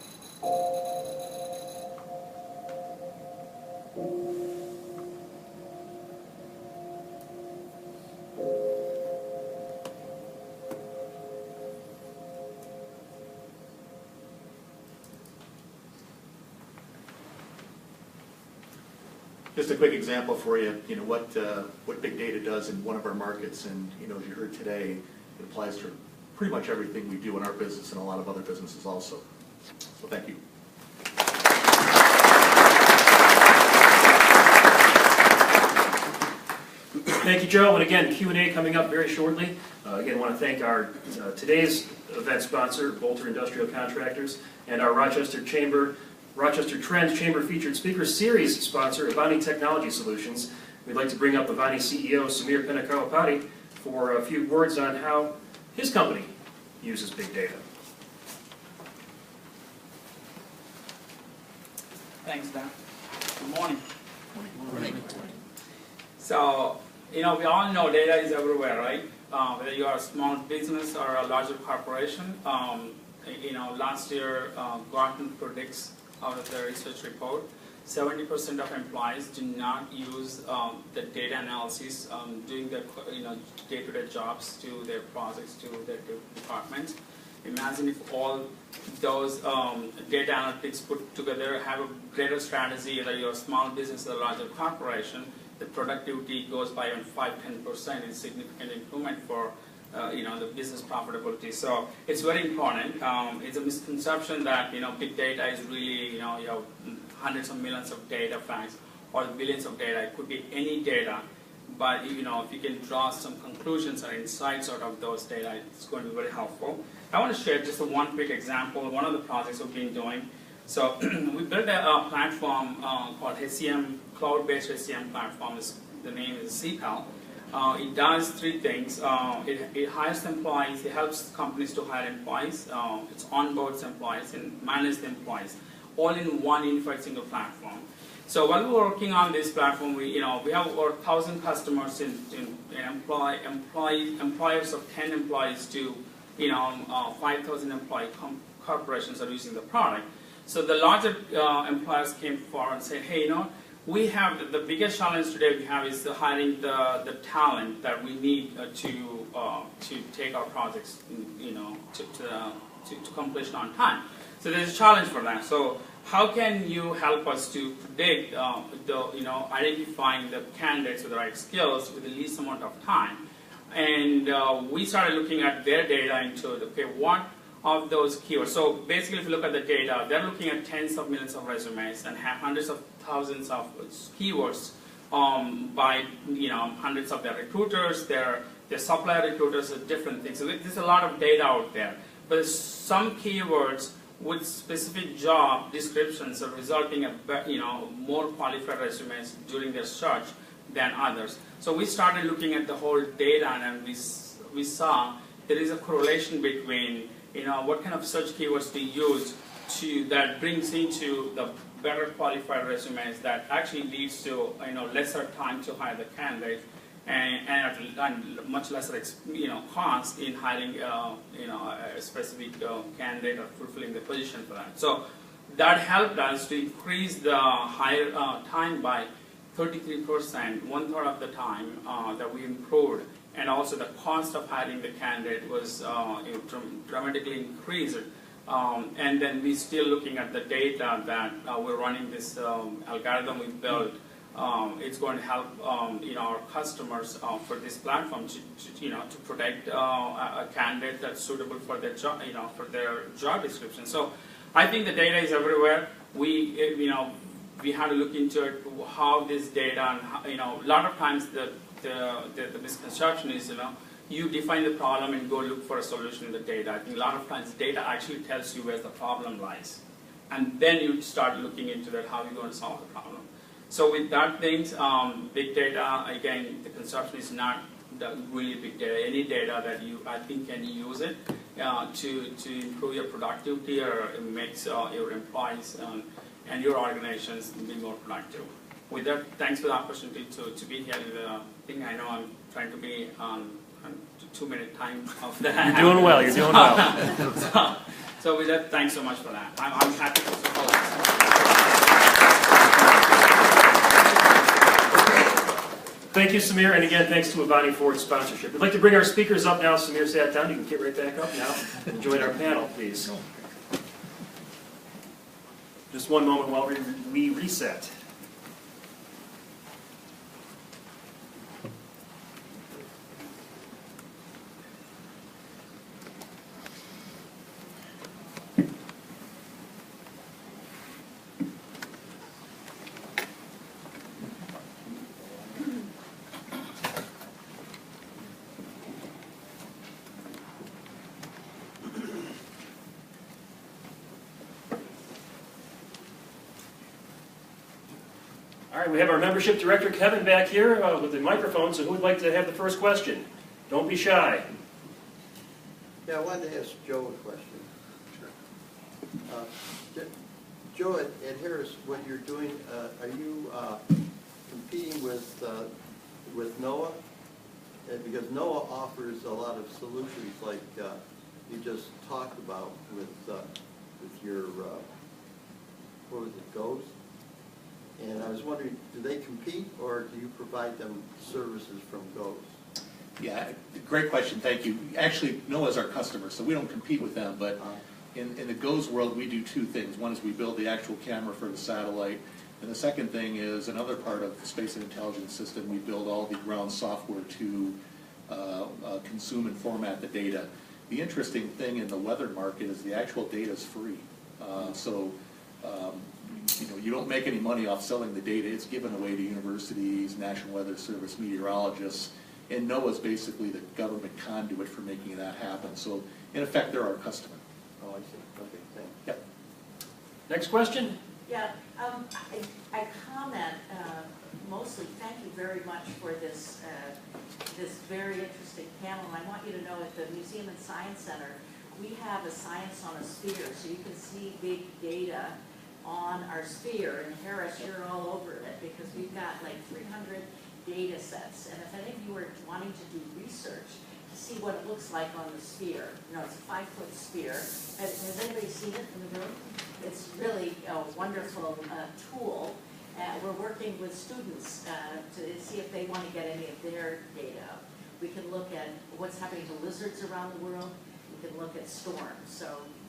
Just a quick example for you, what big data does in one of our markets, and as you heard today, it applies to pretty much everything we do in our business and a lot of other businesses also. So thank you. Thank you, Joe. And again, Q&A coming up very shortly. Again, I want to thank our today's event sponsor, Bolter Industrial Contractors, and our Rochester Trends Chamber Featured Speaker Series sponsor, Avani Technology Solutions. We'd like to bring up Avani CEO Samir Penakawapati for a few words on how his company uses big data. Thanks, Dan. Good morning. Morning. So, we all know data is everywhere, right? Whether you are a small business or a larger corporation. Last year, Gartner predicts out of their research report, 70% of employees do not use the data analysis, doing their day-to-day jobs to their projects, to their departments. Imagine if all those data analytics put together have a greater strategy, whether you're a small business or a larger corporation, the productivity goes by even 5–10%. It's significant improvement for the business profitability. So it's very important. It's a misconception that big data is really you have hundreds of millions of data facts or billions of data. It could be any data, but if you can draw some conclusions or insights out of those data, it's going to be very helpful. I want to share just one quick example. One of the projects we've been doing. So we built a platform called HCM, cloud-based HCM platform. The name is CPAL. It does three things. It hires employees, it helps companies to hire employees, it onboards employees and manages the employees, all in one unified single platform. So while we were working on this platform, we have over 1,000 customers in employers of 10 employees to 5,000 employee corporations are using the product. So the larger employers came forward and said, hey, we have the biggest challenge today we have is hiring the talent that we need to take our projects to completion on time. So there's a challenge for that. So how can you help us to predict identifying the candidates with the right skills with the least amount of time? And we started looking at their data into, okay, what of those keywords. So basically, if you look at the data, they're looking at tens of millions of resumes and have hundreds of thousands of keywords by hundreds of their recruiters, their supplier recruiters, different things. So there's a lot of data out there. But some keywords with specific job descriptions are resulting in more qualified resumes during their search than others. So we started looking at the whole data, and we saw there is a correlation between what kind of search keywords to use that brings into the better qualified resumes that actually leads to lesser time to hire the candidate and much lesser cost in hiring a specific candidate or fulfilling the position for that. So that helped us to increase the hire time by 33%, 1/3 of the time that we improved, and also the cost of hiring the candidate was dramatically increased. And then we're still looking at the data that we're running this algorithm we built. It's going to help our customers for this platform to protect a candidate that's suitable for their job, for their job description. So I think the data is everywhere. We had to look into it, how this data, and a lot of times the misconception is you define the problem and go look for a solution in the data. I think a lot of times data actually tells you where the problem lies, and then you start looking into that, how you're going to solve the problem. So with that things, big data, again, the conception is not really big data. Any data that I think can use it to improve your productivity, or it makes your employees and your organizations be more productive. With that, thanks for the opportunity to be here. I think I know I'm trying to be on 2-minute time of that. You're doing well. You're doing well. So with that, thanks so much for that. I'm happy to support. Thank you, Samir, and again, thanks to Avani for its sponsorship. We'd like to bring our speakers up now. Samir sat down. You can get right back up now and join our panel, please. Just one moment while we reset. All right, we have our membership director, Kevin, back here with the microphone, so who would like to have the first question? Don't be shy. Yeah, I wanted to ask Joe a question. Sure. Joe, at Harris, what you're doing, are you competing with NOAA? Because NOAA offers a lot of solutions like you just talked about with your, what was it, GOES? And I was wondering, do they compete, or do you provide them services from GOES? Yeah, great question, thank you. Actually, NOAA is our customer, so we don't compete with them, but in the GOES world, we do two things. One is we build the actual camera for the satellite, and the second thing is another part of the Space and Intelligence System, we build all the ground software to consume and format the data. The interesting thing in the weather market is the actual data is free. You don't make any money off selling the data. It's given away to universities, National Weather Service, meteorologists, and NOAA is basically the government conduit for making that happen. So, in effect, they're our customer. Oh, I see. Okay, thanks. Yep. Next question? Yeah, I comment mostly, thank you very much for this very interesting panel. And I want you to know at the Museum and Science Center, we have a science on a sphere, so you can see big data on our sphere. And Harris, you're all over it because we've got like 300 data sets. And if any of you are wanting to do research to see what it looks like on the sphere, it's a 5-foot sphere. Has anybody seen it in the room? It's really a wonderful tool. We're working with students to see if they want to get any of their data. We can look at what's happening to lizards around the world. We can look at storms.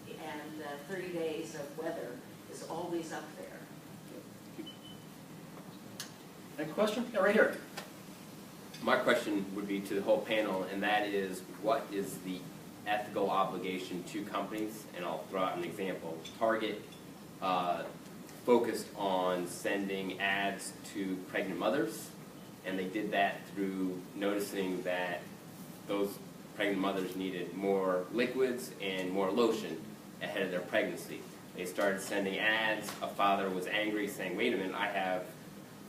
And 30 days of weather is always up there. Next question? Yeah, right here. My question would be to the whole panel, and that is, what is the ethical obligation to companies? And I'll throw out an example. Target focused on sending ads to pregnant mothers, and they did that through noticing that those pregnant mothers needed more liquids and more lotion ahead of their pregnancy. They started sending ads. A father was angry, saying, wait a minute, I have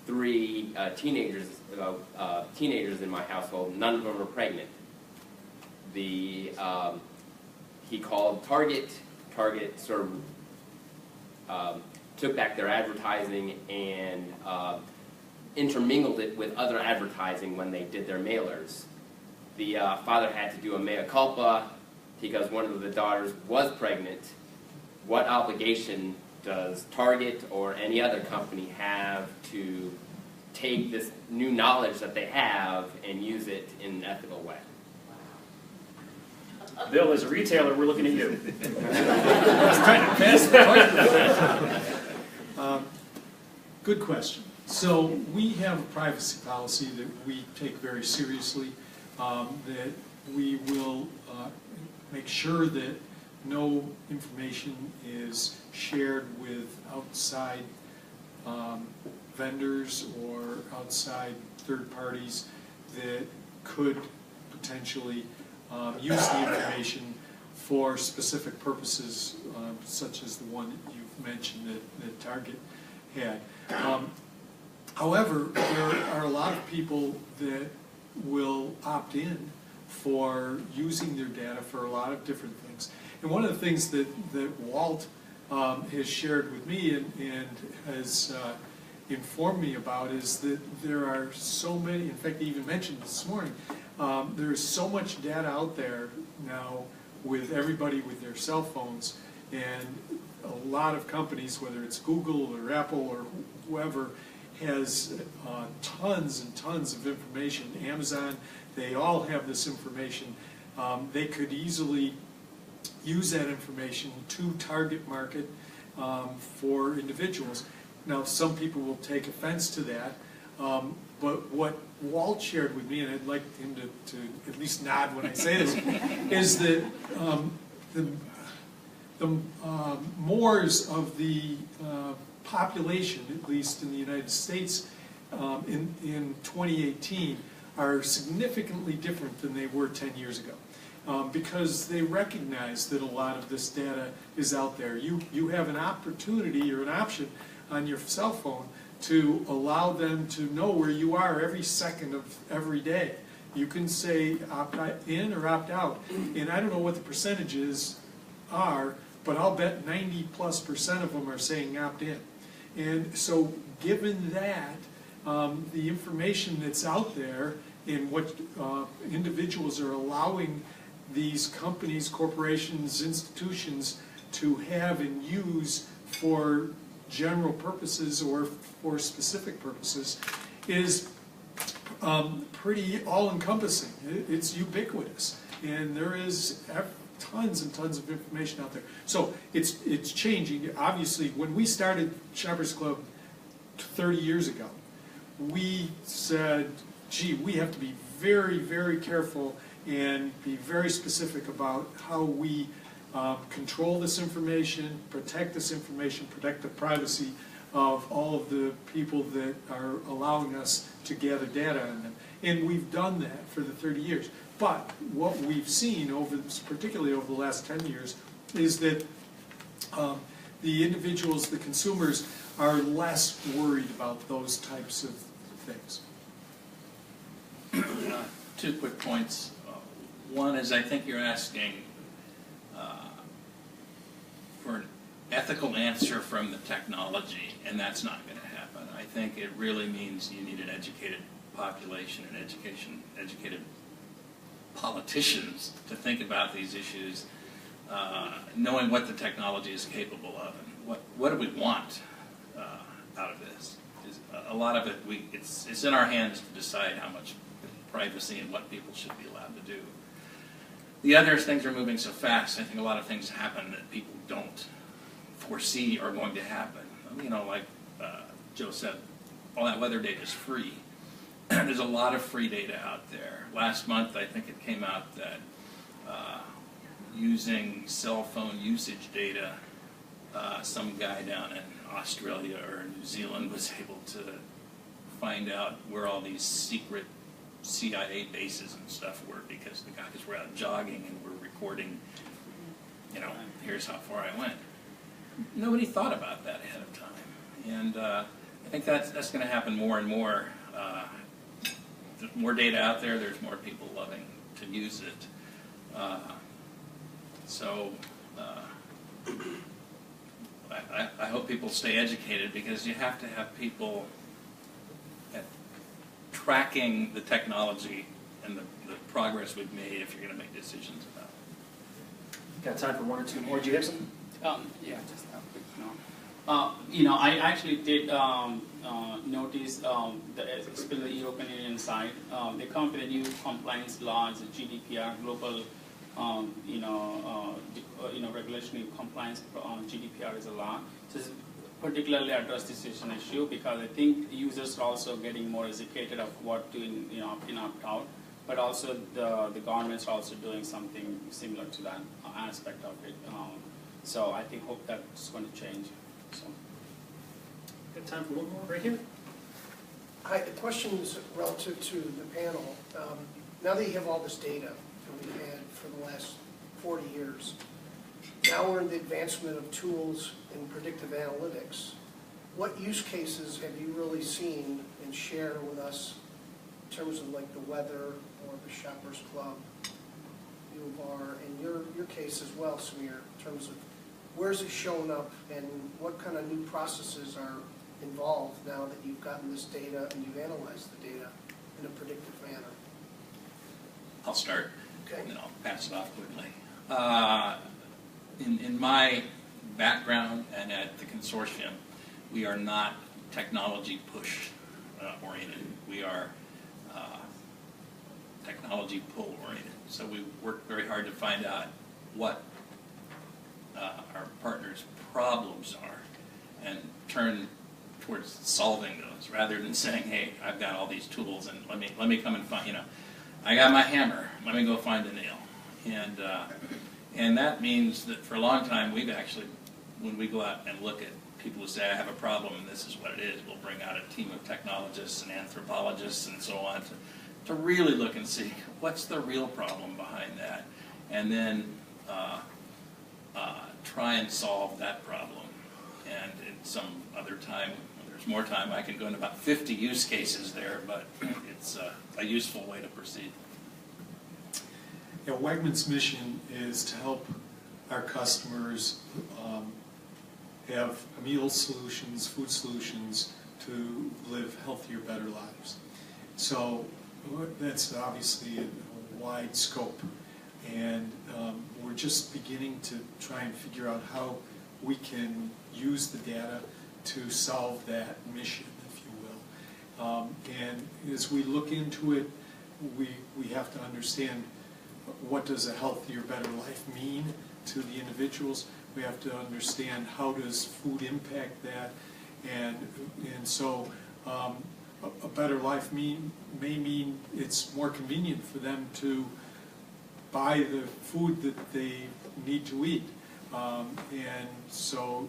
3 teenagers in my household, none of them are pregnant. He called Target. Target sort of took back their advertising and intermingled it with other advertising when they did their mailers. The father had to do a mea culpa because one of the daughters was pregnant. What obligation does Target or any other company have to take this new knowledge that they have and use it in an ethical way? Bill, as a retailer, we're looking at you. I was trying to pass the point. Good question. So we have a privacy policy that we take very seriously, that we will make sure that no information is shared with outside vendors or outside third parties that could potentially use the information for specific purposes, such as the one that you've mentioned that Target had. However, there are a lot of people that will opt in for using their data for a lot of different things. And one of the things that Walt has shared with me and has informed me about is that there are so many, in fact he even mentioned this morning, there's so much data out there now with everybody with their cell phones, and a lot of companies, whether it's Google or Apple or whoever, has tons and tons of information. Amazon, they all have this information. They could easily use that information to target market for individuals. Now, some people will take offense to that, but what Walt shared with me, and I'd like him to at least nod when I say this, is that the mores of the population, at least in the United States, in 2018, are significantly different than they were 10 years ago. Because they recognize that a lot of this data is out there. You have an opportunity or an option on your cell phone to allow them to know where you are every second of every day. You can say opt in or opt out. And I don't know what the percentages are, but I'll bet 90+% of them are saying opt in. And so given that, the information that's out there and what individuals are allowing these companies, corporations, institutions to have and use for general purposes or for specific purposes is pretty all-encompassing. It's ubiquitous, and there is tons and tons of information out there. So it's changing. Obviously, when we started Shoppers Club 30 years ago, we said, gee, we have to be very, very careful and be very specific about how we control this information, protect this information, protect the privacy of all of the people that are allowing us to gather data on them. And we've done that for the 30 years. But what we've seen, particularly over the last 10 years, is that the individuals, the consumers, are less worried about those types of things. 2 quick points. One is, I think you're asking for an ethical answer from the technology, and that's not going to happen. I think it really means you need an educated population and educated politicians to think about these issues, knowing what the technology is capable of and what do we want out of this. A lot of it, it's in our hands to decide how much privacy and what people should be allowed to do. The other is things are moving so fast. I think a lot of things happen that people don't foresee are going to happen. You know, like Joe said, all that weather data is free. there's a lot of free data out there. Last month, I think it came out that using cell phone usage data, some guy down in Australia or New Zealand was able to find out where all these secret CIA bases and stuff were, because the guys were out jogging and were recording, you know, here's how far I went. Nobody thought about that ahead of time. And I think that's going to happen more and more. There's more data out there, there's more people loving to use it. I hope people stay educated, because you have to have people tracking the technology and the progress we've made if you're going to make decisions about it. Got time for one or two more. Do you have some? Yeah, just a quick note. You know, I actually did notice, especially the European Union side, they come up with a new compliance laws, GDPR, global, regulatory compliance. GDPR is a law. So it's particularly address this issue, because I think users are also getting more educated of what to opt in, opt out. But also the governments are also doing something similar to that aspect of it. So I hope that's going to change. So. Got time for one more right here? Hi, the question is relative to the panel. Now that you have all this data that we've had for the last 40 years, now we're in the advancement of tools in predictive analytics. What use cases have you really seen and share with us in terms of like the weather or the Shoppers Club, U of R, and your case as well, Samir, in terms of where's it showing up and what kind of new processes are involved now that you've gotten this data and you've analyzed the data in a predictive manner? I'll start, okay, and then I'll pass it off quickly. In my background and at the consortium, we are not technology push oriented. We are technology pull oriented. So we work very hard to find out what our partners' problems are and turn towards solving those, rather than saying, hey, I've got all these tools and let me come and find, I got my hammer, let me go find a nail. And that means that for a long time we've actually, when we go out and look at people who say I have a problem and this is what it is, we'll bring out a team of technologists and anthropologists and so on to really look and see what's the real problem behind that, and then try and solve that problem. And in some other time, when there's more time, I can go into about 50 use cases there, but it's a useful way to proceed. Yeah, Wegmans' mission is to help our customers have meal solutions, food solutions to live healthier, better lives. So that's obviously a wide scope, and we're just beginning to try and figure out how we can use the data to solve that mission, if you will. And as we look into it, we have to understand what does a healthier, better life mean to the individuals. We have to understand how does food impact that, and so a better life may mean it's more convenient for them to buy the food that they need to eat, and so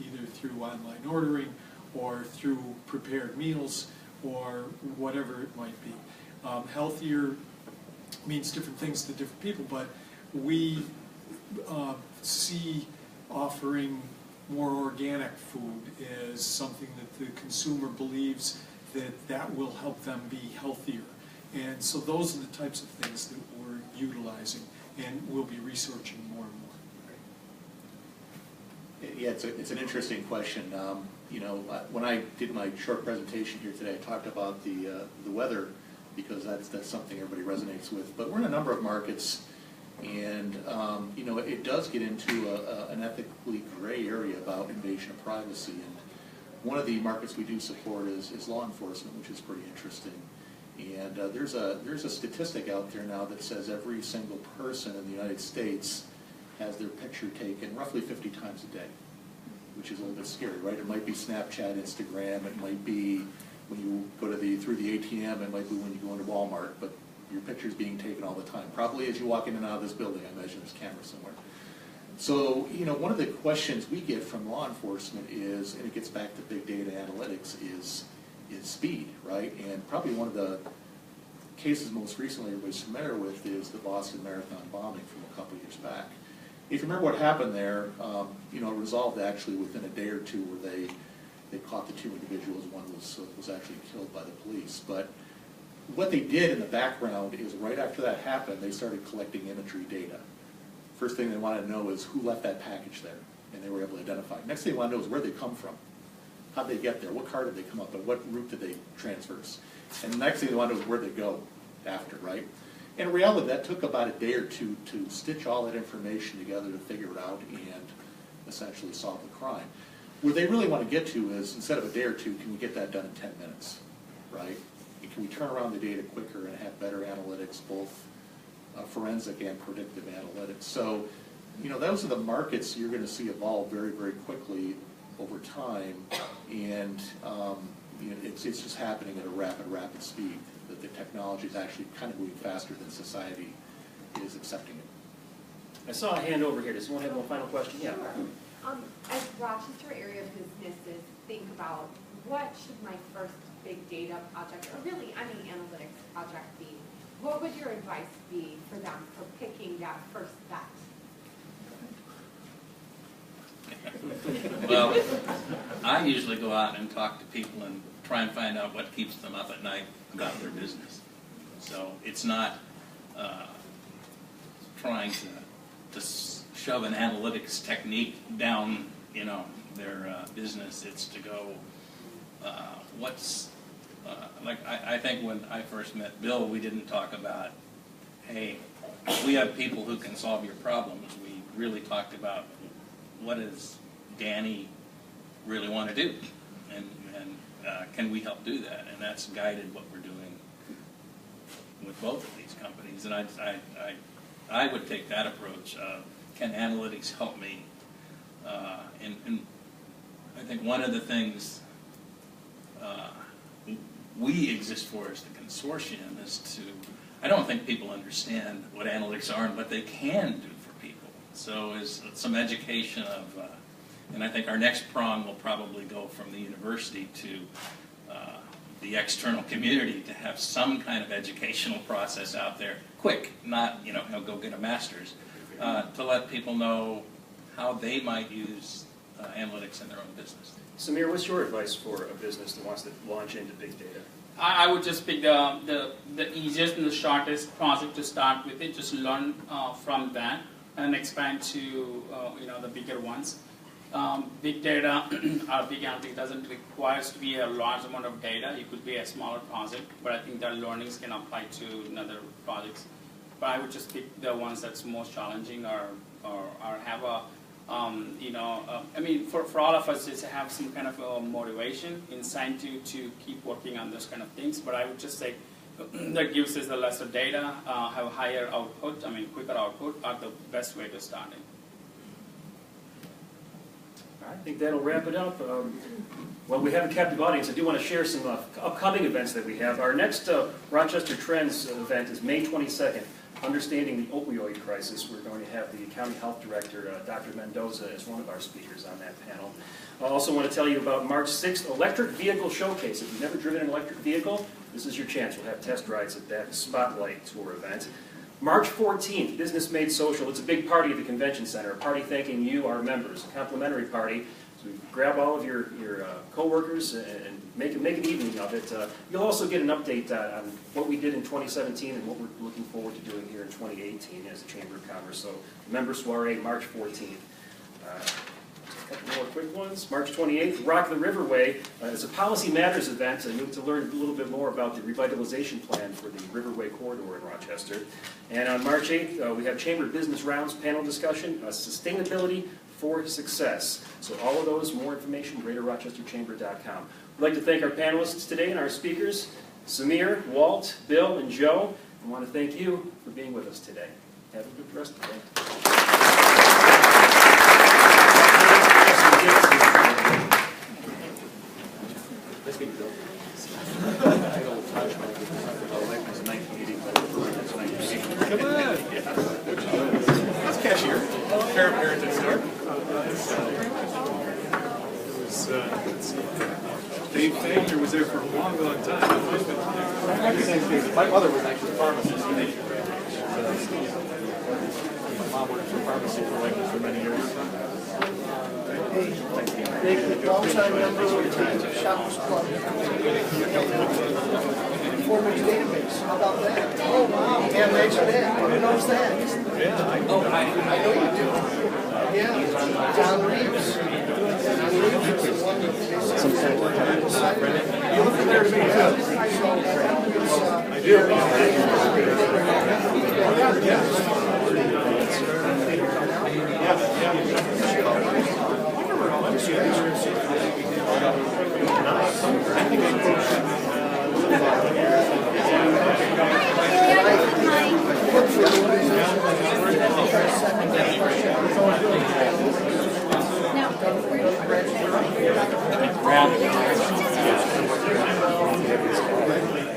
either through online ordering or through prepared meals or whatever it might be. Healthier means different things to different people, but we see offering more organic food as something that the consumer believes that will help them be healthier. And so those are the types of things that we're utilizing and we'll be researching more and more. Yeah, it's an interesting question. When I did my short presentation here today, I talked about the weather, because that's something everybody resonates with. But we're in a number of markets, and it does get into an ethically gray area about invasion of privacy. And one of the markets we do support is law enforcement, which is pretty interesting. And there's a statistic out there now that says every single person in the United States has their picture taken roughly 50 times a day, which is a little bit scary, right? It might be Snapchat, Instagram, it might be when you go to through the ATM, it might be when you go into Walmart, but your picture's being taken all the time. Probably as you walk in and out of this building, I imagine there's cameras somewhere. So, one of the questions we get from law enforcement is, and it gets back to big data analytics, is speed, right? And probably one of the cases most recently everybody's familiar with is the Boston Marathon bombing from a couple years back. If you remember what happened there, it resolved actually within a day or two where they caught the two individuals. One was actually killed by the police. But what they did in the background is right after that happened, they started collecting imagery data. First thing they wanted to know is who left that package there, and they were able to identify. Next thing they wanted to know is where they come from. How'd they get there? What car did they come up on? What route did they transverse? And the next thing they wanted to know is where they go after, right? And in reality, that took about a day or two to stitch all that information together to figure it out and essentially solve the crime. Where they really want to get to is, instead of a day or two, can we get that done in 10 minutes, right? And can we turn around the data quicker and have better analytics, both forensic and predictive analytics? So, those are the markets you're going to see evolve very, very quickly over time, and it's just happening at a rapid speed. That the technology is actually kind of moving faster than society is accepting it. I saw a hand over here. Does someone have one final question? Yeah. As Rochester area businesses think about what should my first big data project, or really any analytics project be, what would your advice be for them for picking that first bet? Well, I usually go out and talk to people and try and find out what keeps them up at night about their business. So it's not trying to shove an analytics technique down, their business. It's to go, I think when I first met Bill, we didn't talk about, hey, we have people who can solve your problems. We really talked about what does Danny really want to do, and can we help do that? And that's guided what we're doing with both of these companies. And I would take that approach. Can analytics help me? And I think one of the things we exist for as the consortium is to, I don't think people understand what analytics are and what they can do for people. So is some education of, and I think our next prong will probably go from the university to the external community to have some kind of educational process out there, quick, not, go get a master's, to let people know how they might use analytics in their own business. Samir, what's your advice for a business that wants to launch into big data? I would just pick the easiest and the shortest project to start with it, just learn from that and expand to the bigger ones. Big data or big analytics doesn't require to be a large amount of data. It could be a smaller project, but I think that learnings can apply to other projects. But I would just pick the ones that's most challenging or have a I mean, for all of us, it's to have some kind of a motivation inside to keep working on those kind of things. But I would just say that gives us the lesser data, have higher output, quicker output are the best way to start it. I think that'll wrap it up. Well, we have a captive audience. I do want to share some upcoming events that we have. Our next Rochester Trends event is May 22nd. Understanding the opioid crisis. We're going to have the County Health Director, Dr. Mendoza, as one of our speakers on that panel. I also want to tell you about March 6th, Electric Vehicle Showcase. If you've never driven an electric vehicle, this is your chance. We'll have test rides at that Spotlight Tour event. March 14th, Business Made Social. It's a big party at the Convention Center, a party thanking you, our members, a complimentary party. So grab all of your co-workers and make an evening of it. You'll also get an update on what we did in 2017 and what we're looking forward to doing here in 2018 as a Chamber of Commerce. So member soiree, March 14th. A couple more quick ones. March 28th, Rock the Riverway. It's a Policy Matters event, and you'll get to learn a little bit more about the revitalization plan for the Riverway corridor in Rochester. And on March 8th, we have Chamber Business Rounds panel discussion, Sustainability for Success. So all of those, more information, greaterrochesterchamber.com. We'd like to thank our panelists today and our speakers, Samir, Walt, Bill, and Joe. I want to thank you for being with us today. Have a good rest of the day. Nice meeting you, Bill. Dave Fagner was there for a long, long time. My mother was actually a pharmacist. My mom worked for pharmacy for Wegmans for many years. Nick, long-time member of Shoppers Club. Former database, how about that? Oh, wow. Can't mention that. Who knows that? Yeah, I know you do. Yeah, John Reeves. John Reeves is the one that you look at their videos. I do.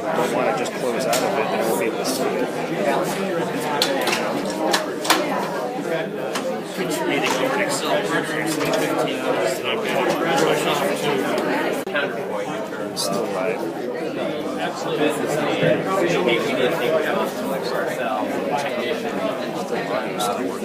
Don't want to just close out of it, then I won't be able to see it. Reading your Excel programs in 15 minutes, and I've got a graduation opportunity. Counterpoint in terms Still of live. business need, we need to think about Excel, technician, and still learning how to work